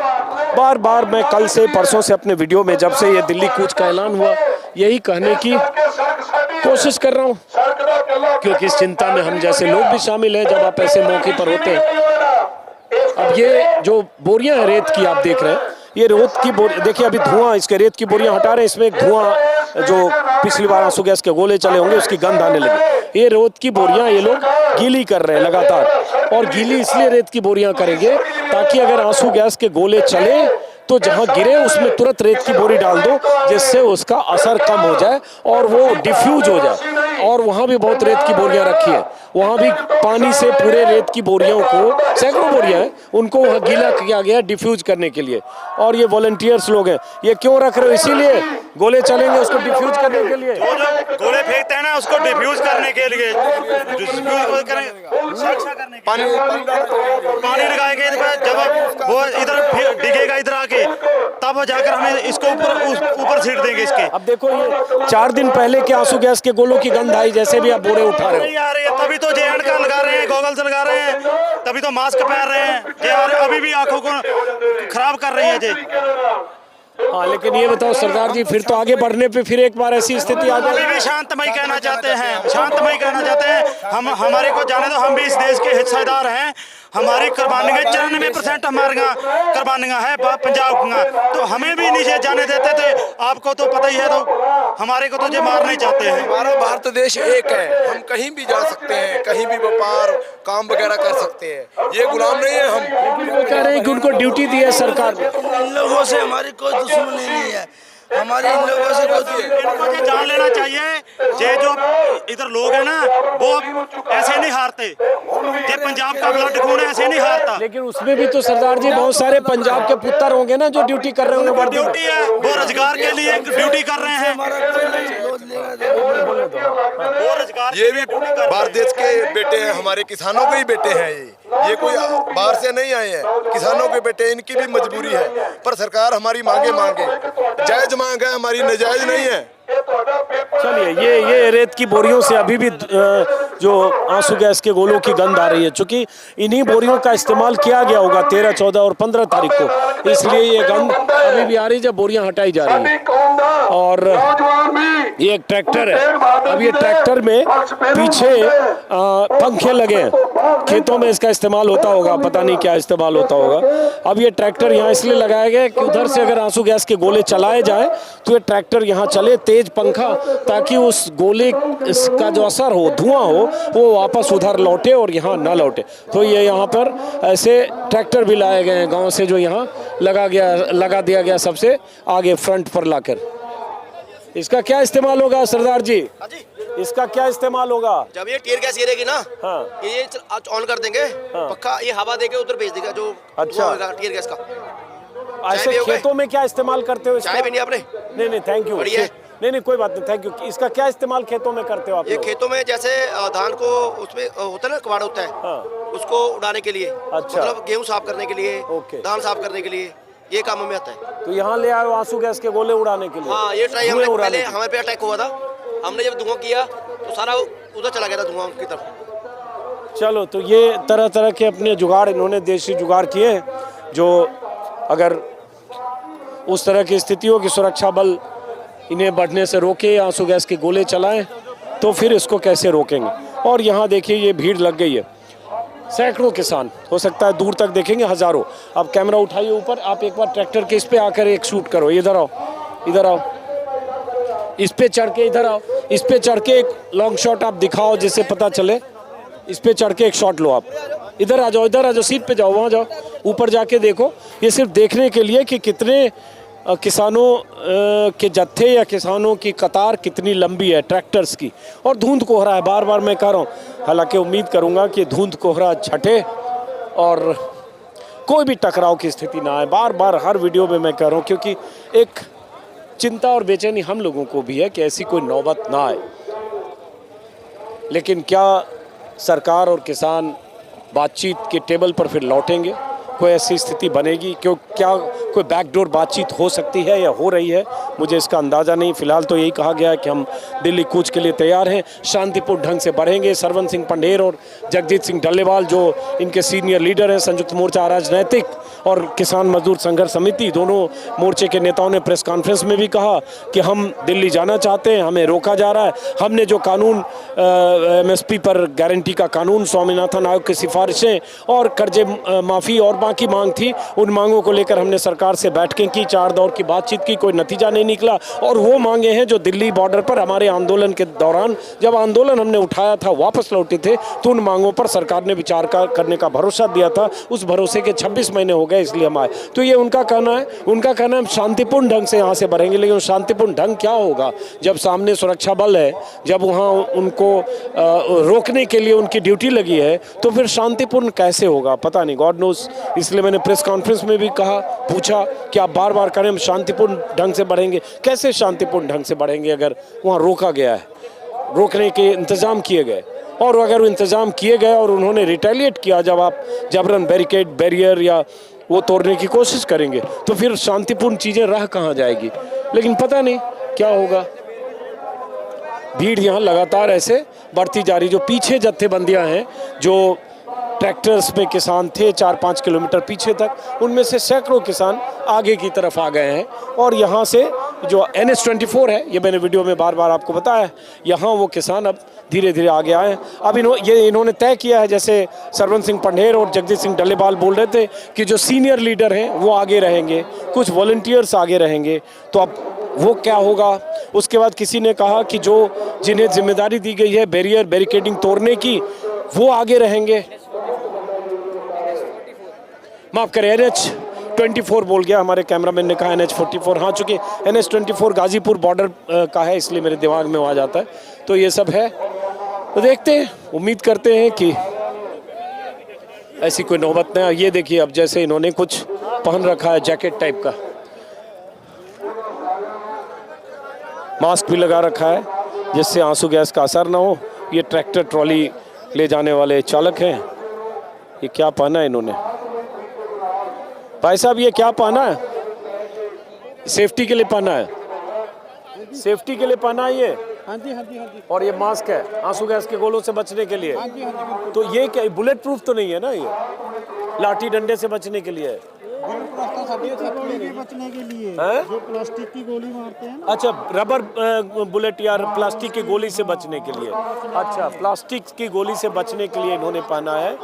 बार बार मैं कल से परसों से अपने वीडियो में, जब से ये दिल्ली कूच का ऐलान हुआ, यही कहने की कोशिश कर रहा हूँ, क्योंकि इस चिंता में हम जैसे लोग भी शामिल हैं जब आप ऐसे मौके पर होते हैं। अब ये जो बोरियां हैं रेत की, आप देख रहे हैं, ये रेत की बोरी, देखिए अभी धुआं, इसके रेत की बोरियां हटा रहे हैं, इसमें धुआं जो पिछली बार आंसू गैस के गोले चले होंगे उसकी गंध आने लगी। ये रेत की बोरियां ये लोग गीली कर रहे हैं लगातार, और गीली इसलिए रेत की बोरियां करेंगे ताकि अगर आंसू गैस के गोले चले तो जहां गिरे उसमें तुरंत रेत की बोरी डाल दो, जिससे उसका असर कम हो जाए और वो डिफ्यूज हो जाए। और वहाँ भी बहुत रेत की बोरियां रखी है, वहाँ भी पानी से पूरे रेत की बोरियों को, सैकड़ों बोरियां हैं, उनको वहाँ गीला किया गया डिफ्यूज करने के लिए। और ये वॉलंटियर्स लोग हैं, ये क्यों रख रहे हो? इसीलिए गोले चलेंगे उसको डिफ्यूज करने के लिए,
जो गोले फेंकते हैं ना उसको डिफ्यूज करने के लिए, पानी लगाएंगे, जब वो इधर डिगेगा इधर आके, तब जाकर हमें इसको ऊपर सीट देंगे इसके।
अब देखो ये 4 दिन पहले के आंसू गैस के गोलों की गंध आई, जैसे भी आप बोरे उठा रहे हो।
नहीं आ रही है, तभी तो जेएंड का लगा रहे हैं, गॉगल्स लगा रहे हैं, तभी तो मास्क पहन रहे हैं, जे अभी भी आंखों को खराब कर रही है जे।
हाँ, लेकिन ये बताओ सरदार जी, फिर तो आगे बढ़ने पे फिर एक बार ऐसी स्थिति आ जाए।
अभी भी शांतमय कहना चाहते हैं, शांतमय कहना चाहते हैं। हम, हमारे को जाने दो, हम भी इस देश के हिस्सेदार हैं। हमारी कुर्बानियां 94% हमारे कुर्बानियां है पंजाब का, तो हमें भी नीचे जाने देते थे। आपको तो पता ही है, तो हमारे को तो जो मारना ही चाहते हैं।
हमारा भारत देश एक है, हम कहीं भी जा सकते हैं, कहीं भी व्यापार काम वगैरह कर सकते हैं, ये गुलाम नहीं है हम।
वो कह रहे हैं कि उनको ड्यूटी दी है सरकार ने।
इन लोगों से हमारी कोई दुश्मनी नहीं है, हमारी इन लोगों से
इनको ये जान लेना चाहिए, ये जो इधर लोग हैं ना, वो ऐसे नहीं हारते, ये पंजाब का ब्लड खून ऐसे नहीं हारता।
लेकिन उसमें भी तो सरदार जी बहुत सारे पंजाब के पुत्र होंगे ना जो ड्यूटी कर रहे होंगे।
ड्यूटी है, वो रोजगार के लिए ड्यूटी कर रहे हैं, वो रोजगार
ये भी भारत देश के बेटे हैं, हमारे किसानों के ही बेटे हैं। ये कोई बाहर से नहीं आए हैं, किसानों के बेटे, इनकी भी मजबूरी है। पर सरकार हमारी मांगे जायज मांग है, हमारी नाजायज नहीं है।
चलिए, ये रेत की बोरियों से अभी भी जो आंसू गैस के गोलों की गंध आ रही है, चूंकि इन्हीं बोरियों का इस्तेमाल किया गया होगा 13, 14 और 15 तारीख को, इसलिए ये गंध अभी भी आ रही है जब बोरियां हटाई जा रही है। और ये एक ट्रैक्टर है, अब ये ट्रैक्टर में पीछे पंखे लगे हैं, खेतों में इसका इस्तेमाल होता होगा, पता नहीं क्या इस्तेमाल होता होगा। अब ये ट्रैक्टर यहाँ इसलिए लगाया गया है कि उधर से अगर आंसू गैस के गोले चलाए जाए तो ये ट्रैक्टर यहाँ चले, तेज पंखा, ताकि उस गोले का जो असर हो, धुआं हो, वो वापस उधर लौटे और यहाँ ना लौटे। तो ये यहाँ पर ऐसे ट्रैक्टर भी लाए गए हैं गांव से, जो यहाँ लगा दिया गया सबसे आगे फ्रंट पर लाकर। इसका क्या इस्तेमाल होगा सरदार जी? इसका क्या इस्तेमाल होगा?
जब ये टीयर गैस गिरेगी ना,
हाँ,
ये ऑन कर देंगे,
हाँ,
पक्का ये हवा देके उधर भेज देगा जो
अच्छा
टीयर गैस का।
ऐसे खेतों में क्या इस्तेमाल करते हो?
चाय भी नहीं आपने?
नहीं, थैंक यू।
बढ़िया।
नहीं, कोई बात नहीं, थैंक यू। इसका क्या इस्तेमाल खेतों में करते हो आप?
ये खेतों में जैसे धान को उसमें होता है ना, कबाड़ होता है,
हाँ,
उसको उड़ाने के लिए,
अच्छा,
मतलब गेहूं साफ करने के लिए,
ओके,
धान साफ करने के लिए, ये काम में आता है।
तो यहाँ ले आए आंसू गैस के गोले उड़ाने के लिए?
हाँ, ये ट्राई हमने पहले हमारे पे अटैक हुआ था, हमने जब धुआं किया तो सारा उधर चला गया था धुआं की तरफ।
चलो, तो ये तरह तरह के अपने जुगाड़, इन्होंने देसी जुगाड़ किए, जो अगर उस तरह की स्थिति हो कि सुरक्षा बल इन्हें बढ़ने से रोके, आंसू गैस के गोले चलाएं, तो फिर इसको कैसे रोकेंगे। और यहाँ देखिए ये भीड़ लग गई है, सैकड़ों किसान, हो सकता है दूर तक देखेंगे हजारों। अब कैमरा उठाइए ऊपर, आप एक बार ट्रैक्टर के इस पे आकर एक शूट करो। इधर आओ, इधर आओ, इस पे चढ़ के, इधर आओ, इस पे चढ़ के एक लॉन्ग शॉट आप दिखाओ जिससे पता चले। इस पे चढ़ के एक शॉट लो आप। इधर आ जाओ, इधर आ जाओ, सीट पे जाओ, वहाँ जाओ, ऊपर जाके देखो। ये सिर्फ देखने के लिए कि कितने किसानों के जत्थे या किसानों की कतार कितनी लंबी है ट्रैक्टर्स की। और धुंध कोहरा है, बार बार मैं कह रहा हूँ, हालांकि उम्मीद करूँगा कि धुंध कोहरा छटे और कोई भी टकराव की स्थिति ना आए। बार बार हर वीडियो में मैं कह रहा हूँ, क्योंकि एक चिंता और बेचैनी हम लोगों को भी है कि ऐसी कोई नौबत ना आए। लेकिन क्या सरकार और किसान बातचीत के टेबल पर फिर लौटेंगे? कोई ऐसी स्थिति बनेगी? क्या कोई बैकडोर बातचीत हो सकती है या हो रही है? मुझे इसका अंदाज़ा नहीं। फिलहाल तो यही कहा गया है कि हम दिल्ली कूच के लिए तैयार हैं, शांतिपूर्ण ढंग से बढ़ेंगे। सरवन सिंह पंढेर और जगजीत सिंह डल्लेवाल जो इनके सीनियर लीडर हैं, संयुक्त मोर्चा राजनैतिक और किसान मजदूर संघर्ष समिति, दोनों मोर्चे के नेताओं ने प्रेस कॉन्फ्रेंस में भी कहा कि हम दिल्ली जाना चाहते हैं, हमें रोका जा रहा है। हमने जो कानून MSP पर गारंटी का कानून, स्वामीनाथन आयोग की सिफारिशें और कर्जे माफ़ी और बाकी मांग थी, उन मांगों को लेकर हमने सरकार से बैठकें की, 4 दौर की बातचीत की, कोई नतीजा नहीं निकला। और वो मांगे हैं जो दिल्ली बॉर्डर पर हमारे आंदोलन के दौरान, जब आंदोलन हमने उठाया था, वापस लौटे थे, तो उन मांगों पर सरकार ने विचार करने का भरोसा दिया था। उस भरोसे के 26 महीने हो गए, इसलिए हम आए। तो ये उनका कहना है, हम शांतिपूर्ण ढंग से यहाँ से बढ़ेंगे। लेकिन शांतिपूर्ण ढंग क्या होगा जब सामने सुरक्षा बल है, जब वहाँ उनको रोकने के लिए उनकी ड्यूटी लगी है, तो फिर शांतिपूर्ण कैसे होगा? पता नहीं, गॉड नोस। इसलिए मैंने प्रेस कॉन्फ्रेंस में भी पूछा कि आप बार बार करें हम शांतिपूर्ण ढंग से बढ़ेंगे। कैसे शांतिपूर्ण ढंग से बढ़ेंगे अगर वहाँ रोका गया है, रोकने के इंतज़ाम किए गए? और अगर वो इंतज़ाम किए गए और उन्होंने रिटेलिएट किया, जब आप जबरन बैरियर या वो तोड़ने की कोशिश करेंगे, तो फिर शांतिपूर्ण चीज़ें रह कहाँ जाएगी? लेकिन पता नहीं क्या होगा। भीड़ यहाँ लगातार ऐसे बढ़ती जा रही। जो पीछे जत्थेबंदियाँ हैं, जो ट्रैक्टर्स में किसान थे 4-5 किलोमीटर पीछे तक, उनमें से सैकड़ों किसान आगे की तरफ आ गए हैं। और यहाँ से जो NH-24 है, ये मैंने वीडियो में बार बार आपको बताया, यहाँ वो किसान अब धीरे धीरे आगे आए हैं। अब इन्होंने तय किया है, जैसे सरवन सिंह पंढेर और जगजीत सिंह डल्लेवाल बोल रहे थे कि जो सीनियर लीडर हैं वो आगे रहेंगे, कुछ वॉलंटियर्स आगे रहेंगे। तो अब वो क्या होगा? उसके बाद किसी ने कहा कि जिन्हें जिम्मेदारी दी गई है बैरिकेडिंग तोड़ने की, वो आगे रहेंगे। माफ़ करें, NH-24 बोल गया, हमारे कैमरामैन ने कहा NH-44। हाँ, चूँकि NH-24 गाजीपुर बॉर्डर का है, इसलिए मेरे दिमाग में आ जाता है। तो ये सब है, तो देखते हैं, उम्मीद करते हैं कि ऐसी कोई नौबत नहीं। ये देखिए, अब जैसे इन्होंने कुछ पहन रखा है, जैकेट टाइप का, मास्क भी लगा रखा है जिससे आंसू गैस का असर ना हो। ये ट्रैक्टर ट्रॉली ले जाने वाले चालक हैं। ये क्या पहना है इन्होंने? भाई साहब ये क्या पहना है? सेफ्टी के लिए पहना है? सेफ्टी के लिए पहना है ये?
हाँ जी हाँ जी हाँ जी
और ये मास्क है आंसू गैस के गोलों से बचने के लिए।
हाँ जी हाँ जी
तो ये क्या बुलेट प्रूफ तो नहीं है ना? ये लाठी डंडे से बचने के लिए है।
बचने के लिए
हैं?
जो प्लास्टिक की गोली मारते हैं ना।
अच्छा, रबर बुलेट या प्लास्टिक की गोली से बचने के लिए। अच्छा, प्लास्टिक की गोली से बचने के लिए इन्होंने पहना है।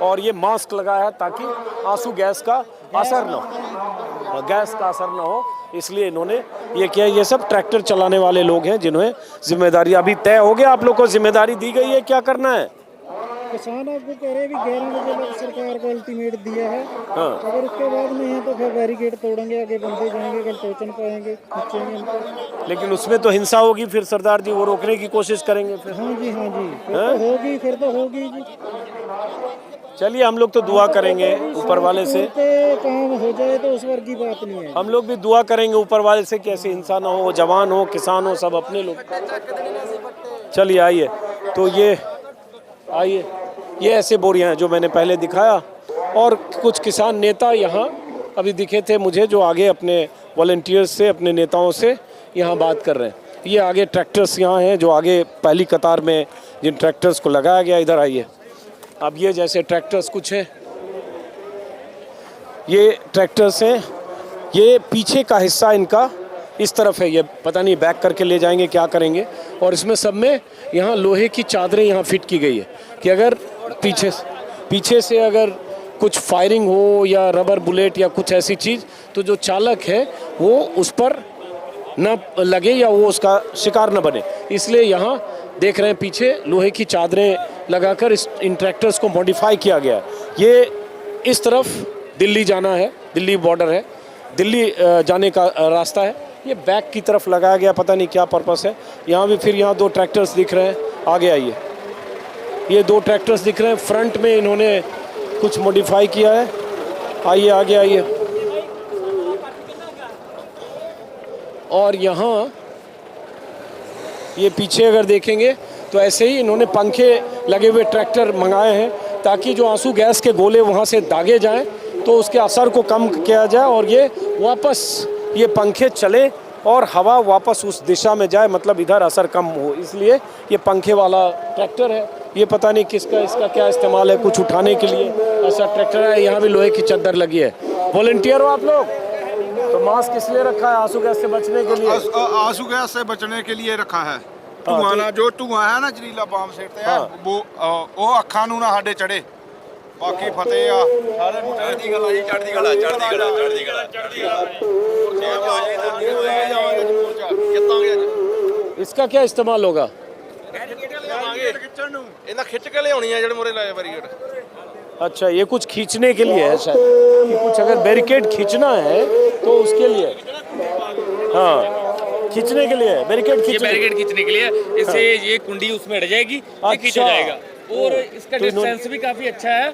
और ये मास्क लगाया है ताकि आंसू गैस का असर ना हो, गैस का असर ना हो, इसलिए इन्होंने ये किया। ये सब ट्रैक्टर चलाने वाले लोग हैं जिन्हें जिम्मेदारी अभी तय हो गया। आप लोग को जिम्मेदारी दी गई है, क्या करना है?
किसान आपको कह रहे हैं कि 11 बजे तक सरकार को अल्टीमेट दिया है।
हाँ।
अगर उसके बाद नहीं है तो फिर बैरिकेड तोड़ेंगे, आगे बंदे जाएंगे, कल टोचन पाएंगे, खींचेंगे इनको।
लेकिन उसमें तो हिंसा होगी, फिर सरदार जी वो रोकने की कोशिश करेंगे फिर।
हाँ जी फिर तो होगी जी।
चलिए, हम लोग तो दुआ करेंगे ऊपर वाले से,
काम हो जाए तो उस वर्ग की बात नहीं है।
हम लोग भी दुआ करेंगे ऊपर वाले से कि ऐसी हिंसा ना हो, जवान हो, किसान हो, सब अपने लोग। चलिए आइए, तो ये आइए, ये ऐसे बोरियां हैं जो मैंने पहले दिखाया। और कुछ किसान नेता यहाँ अभी दिखे थे मुझे, जो आगे अपने वॉलंटियर्स से, अपने नेताओं से यहाँ बात कर रहे हैं। ये आगे ट्रैक्टर्स यहाँ हैं जो आगे पहली कतार में जिन ट्रैक्टर्स को लगाया गया। इधर आइए, अब ये जैसे ट्रैक्टर्स कुछ हैं, ये ट्रैक्टर्स हैं, ये पीछे का हिस्सा इनका इस तरफ है, ये पता नहीं बैक करके ले जाएंगे क्या करेंगे। और इसमें सब में यहाँ लोहे की चादरें यहाँ फिट की गई है कि अगर पीछे से अगर कुछ फायरिंग हो या रबर बुलेट या कुछ ऐसी चीज़, तो जो चालक है वो उस पर न लगे या वो उसका शिकार न बने। इसलिए यहाँ देख रहे हैं पीछे लोहे की चादरें लगाकर इन ट्रैक्टर्स को मॉडिफाई किया गया है। ये इस तरफ दिल्ली जाना है, दिल्ली बॉर्डर है, दिल्ली जाने का रास्ता है। ये बैक की तरफ लगाया गया, पता नहीं क्या पर्पस है। यहाँ भी फिर यहाँ 2 ट्रैक्टर्स दिख रहे हैं, आगे आइए, ये 2 ट्रैक्टर्स दिख रहे हैं। फ्रंट में इन्होंने कुछ मॉडिफाई किया है। आइए आगे आइए, और यहाँ ये पीछे अगर देखेंगे तो ऐसे ही इन्होंने पंखे लगे हुए ट्रैक्टर मंगाए हैं ताकि जो आंसू गैस के गोले वहाँ से दागे जाएं तो उसके असर को कम किया जाए और ये वापस ये पंखे चले और हवा वापस उस दिशा में जाए, मतलब इधर असर कम हो। इसलिए ये पंखे वाला ट्रैक्टर है। ये पता नहीं किसका, इसका क्या इस्तेमाल है, कुछ उठाने के लिए ऐसा ट्रैक्टर है। यहाँ भी लोहे की चद्दर लगी है। वॉलंटियर हो आप लोग? तो मास्क इसलिए रखा है आंसू गैस से बचने के लिए?
आंसू गैस से बचने के लिए रखा है। धुआं जो धुआं है ना जरीला बम सेटते हैं, वो अखां नूं ना साडे चढ़े। बाकी फतेह आ सारे चढ़दी गला जी, चढ़दी गला, चढ़दी गला, चढ़दी गला, चढ़दी गला।
इसका क्या इस्तेमाल होगा?
इन्हें खिंच के ले है जो मोरे लाए बैरिकेड।
अच्छा, ये कुछ खींचने के लिए है शायद, कि कुछ अगर बैरिकेड खींचना है तो उसके लिए। हाँ, खींचने के लिए है बैरिकेड,
बैरिकेड खींचने के लिए। इससे ये कुंडी उसमें अड़ जाएगी, ये खींचा जाएगा। और इसका डिस्टेंस भी काफी अच्छा है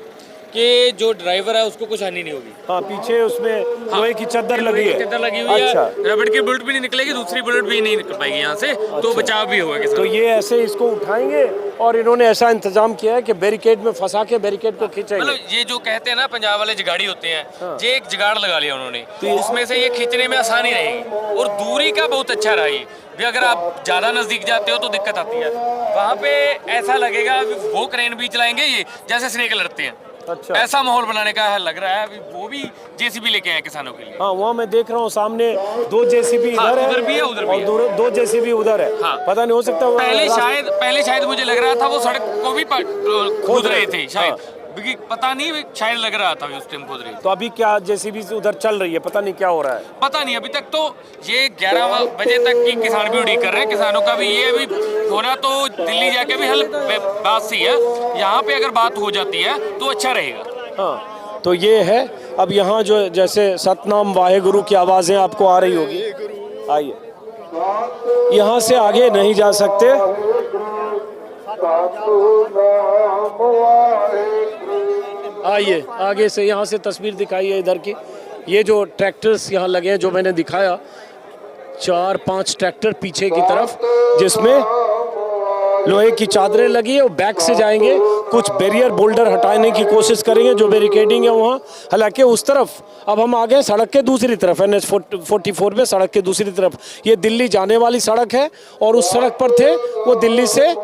कि जो ड्राइवर है उसको कुछ हानि नहीं होगी।
हाँ, पीछे उसमें लोहे की चद्दर लगी है।
चद्दर लगी हुई है। रबड़ की बुलेट भी नहीं निकलेगी, दूसरी बुलेट भी नहीं निकल पाएगी यहाँ से। तो बचाव भी होगा।
तो ये ऐसे इसको उठाएंगे और इन्होंने ऐसा इंतजाम किया है कि बैरिकेड में फंसा के बैरिकेड को खींचेंगे।
मतलब ये जो कहते हैं ना पंजाब वाले जुगाड़ी होते हैं, ये एक जुगाड़ लगा लिया उन्होंने, तो उसमें से ये खींचने में आसानी रहेगी। और दूरी का बहुत अच्छा रहा ये भी। अगर आप ज्यादा नजदीक जाते हो तो दिक्कत आती है। वहाँ पे ऐसा लगेगा वो क्रेन भी चलाएंगे ये जैसे स्नेक लड़ते हैं।
अच्छा,
ऐसा माहौल बनाने का लग रहा है। वो भी जेसीबी लेके आए किसानों के लिए।
हाँ, वहाँ मैं देख रहा हूँ सामने 2 जेसीबी इधर है,
उधर भी है, उधर भी है,
और 2 जेसीबी उधर है।
हाँ।
पता नहीं, हो सकता है
पहले शायद मुझे लग रहा था वो सड़क को भी खोद रहे थे शायद। क्योंकि पता नहीं, शायद लग रहा था उस टाइम खोद रही।
तो अभी क्या जेसीबी से उधर चल रही है, पता नहीं क्या हो रहा है,
पता नहीं। अभी तक तो ये 11 बजे तक की किसान भी उड़ीक कर रहे हैं। किसानों का भी ये अभी होना तो दिल्ली जाके भी हल बात सी है। यहाँ पे अगर बात हो जाती है तो अच्छा रहेगा।
हाँ, तो ये है। अब यहाँ जो जैसे सतनाम वाहेगुरु की आवाज़ें आपको आ रही होगी, आइए, यहाँ से आगे नहीं जा सकते। आइए आगे से, यहाँ से तस्वीर दिखाइए इधर की। ये जो ट्रैक्टर्स यहाँ लगे हैं जो मैंने दिखाया, 4-5 ट्रैक्टर पीछे की तरफ, जिसमें लोहे की चादरें लगी है और बैक से जाएंगे, कुछ बैरियर बोल्डर हटाने की कोशिश करेंगे जो बैरिकेडिंग है वहाँ। हालांकि उस तरफ अब हम आ गए सड़क के दूसरी तरफ, NH-44 में सड़क के दूसरी तरफ ये दिल्ली जाने वाली सड़क है और उस सड़क पर थे वो दिल्ली से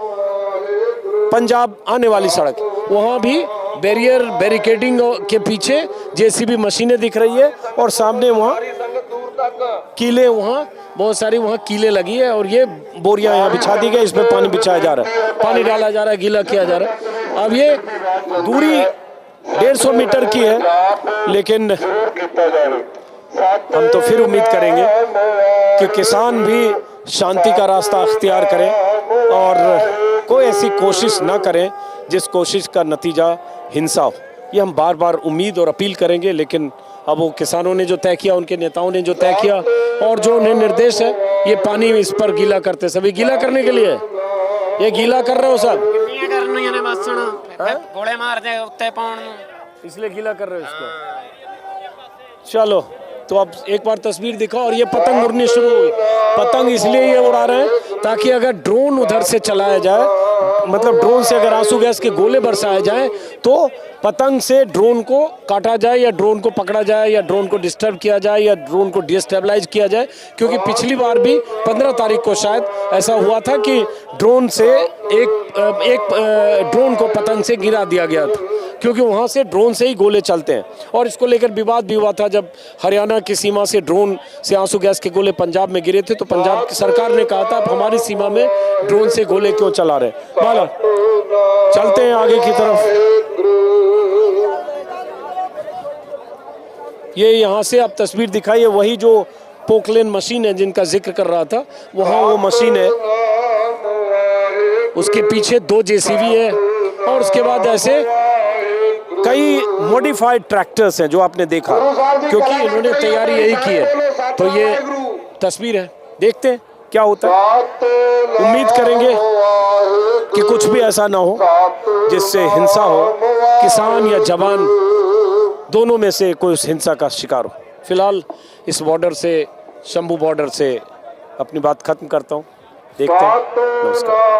पंजाब आने वाली सड़क। वहाँ भी बैरिकेडिंग के पीछे JCB मशीनें दिख रही है और सामने वहाँ कीले, वहाँ बहुत सारी वहाँ कीले लगी है और ये बोरियां यहाँ बिछा दी गई, इसमें पानी बिछाया जा रहा है, पानी डाला जा रहा है, गीला किया जा रहा है। अब ये दूरी 150 मीटर की है, लेकिन हम तो फिर उम्मीद करेंगे कि किसान भी शांति का रास्ता अख्तियार करें और कोई ऐसी कोशिश ना करें जिस कोशिश का नतीजा हिंसा हो। ये हम बार बार उम्मीद और अपील करेंगे, लेकिन अब वो किसानों ने जो तय किया, उनके नेताओं ने जो तय किया और जो उन्हें निर्देश है, ये पानी इस पर गीला करते, सभी गीला करने के लिए ये गीला कर रहे हो सब,
गोले मार दे उत्ते पाउन,
इसलिए गीला कर रहे हो इसको। चलो तो अब एक बार तस्वीर दिखाओ। और ये पतंग उड़नी शुरू हुई। पतंग इसलिए ये उड़ा रहे हैं ताकि अगर ड्रोन उधर से चलाया जाए, मतलब ड्रोन से अगर आंसू गैस के गोले बरसाए जाए तो पतंग से ड्रोन को काटा जाए या ड्रोन को पकड़ा जाए या ड्रोन को डिस्टर्ब किया जाए या ड्रोन को डिस्टेबलाइज किया जाए। क्योंकि पिछली बार भी 15 तारीख को शायद ऐसा हुआ था कि ड्रोन से एक ड्रोन को पतंग से गिरा दिया गया था, क्योंकि वहाँ से ड्रोन से ही गोले चलते हैं। और इसको लेकर विवाद भी हुआ था जब हरियाणा की सीमा से ड्रोन से आंसू गैस के गोले पंजाब में गिरे थे, तो पंजाब की सरकार ने कहा था हमारी सीमा में ड्रोन से गोले क्यों चला रहे। बाला चलते हैं आगे की तरफ। ये यहाँ से आप तस्वीर दिखाई है, वही जो पोकलेन मशीन है जिनका जिक्र कर रहा था, वहाँ वो मशीन है, उसके पीछे 2 JCB है और उसके बाद ऐसे कई मॉडिफाइड ट्रैक्टर्स हैं जो आपने देखा, क्योंकि इन्होंने तैयारी यही की है। तो ये तस्वीर है, देखते हैं क्या होता है। उम्मीद करेंगे कि कुछ भी ऐसा ना हो जिससे हिंसा हो, किसान या जवान दोनों में से कोई उस हिंसा का शिकार हो। फिलहाल इस बॉर्डर से, शंभू बॉर्डर से अपनी बात खत्म करता हूँ। देखते हैं। नमस्कार।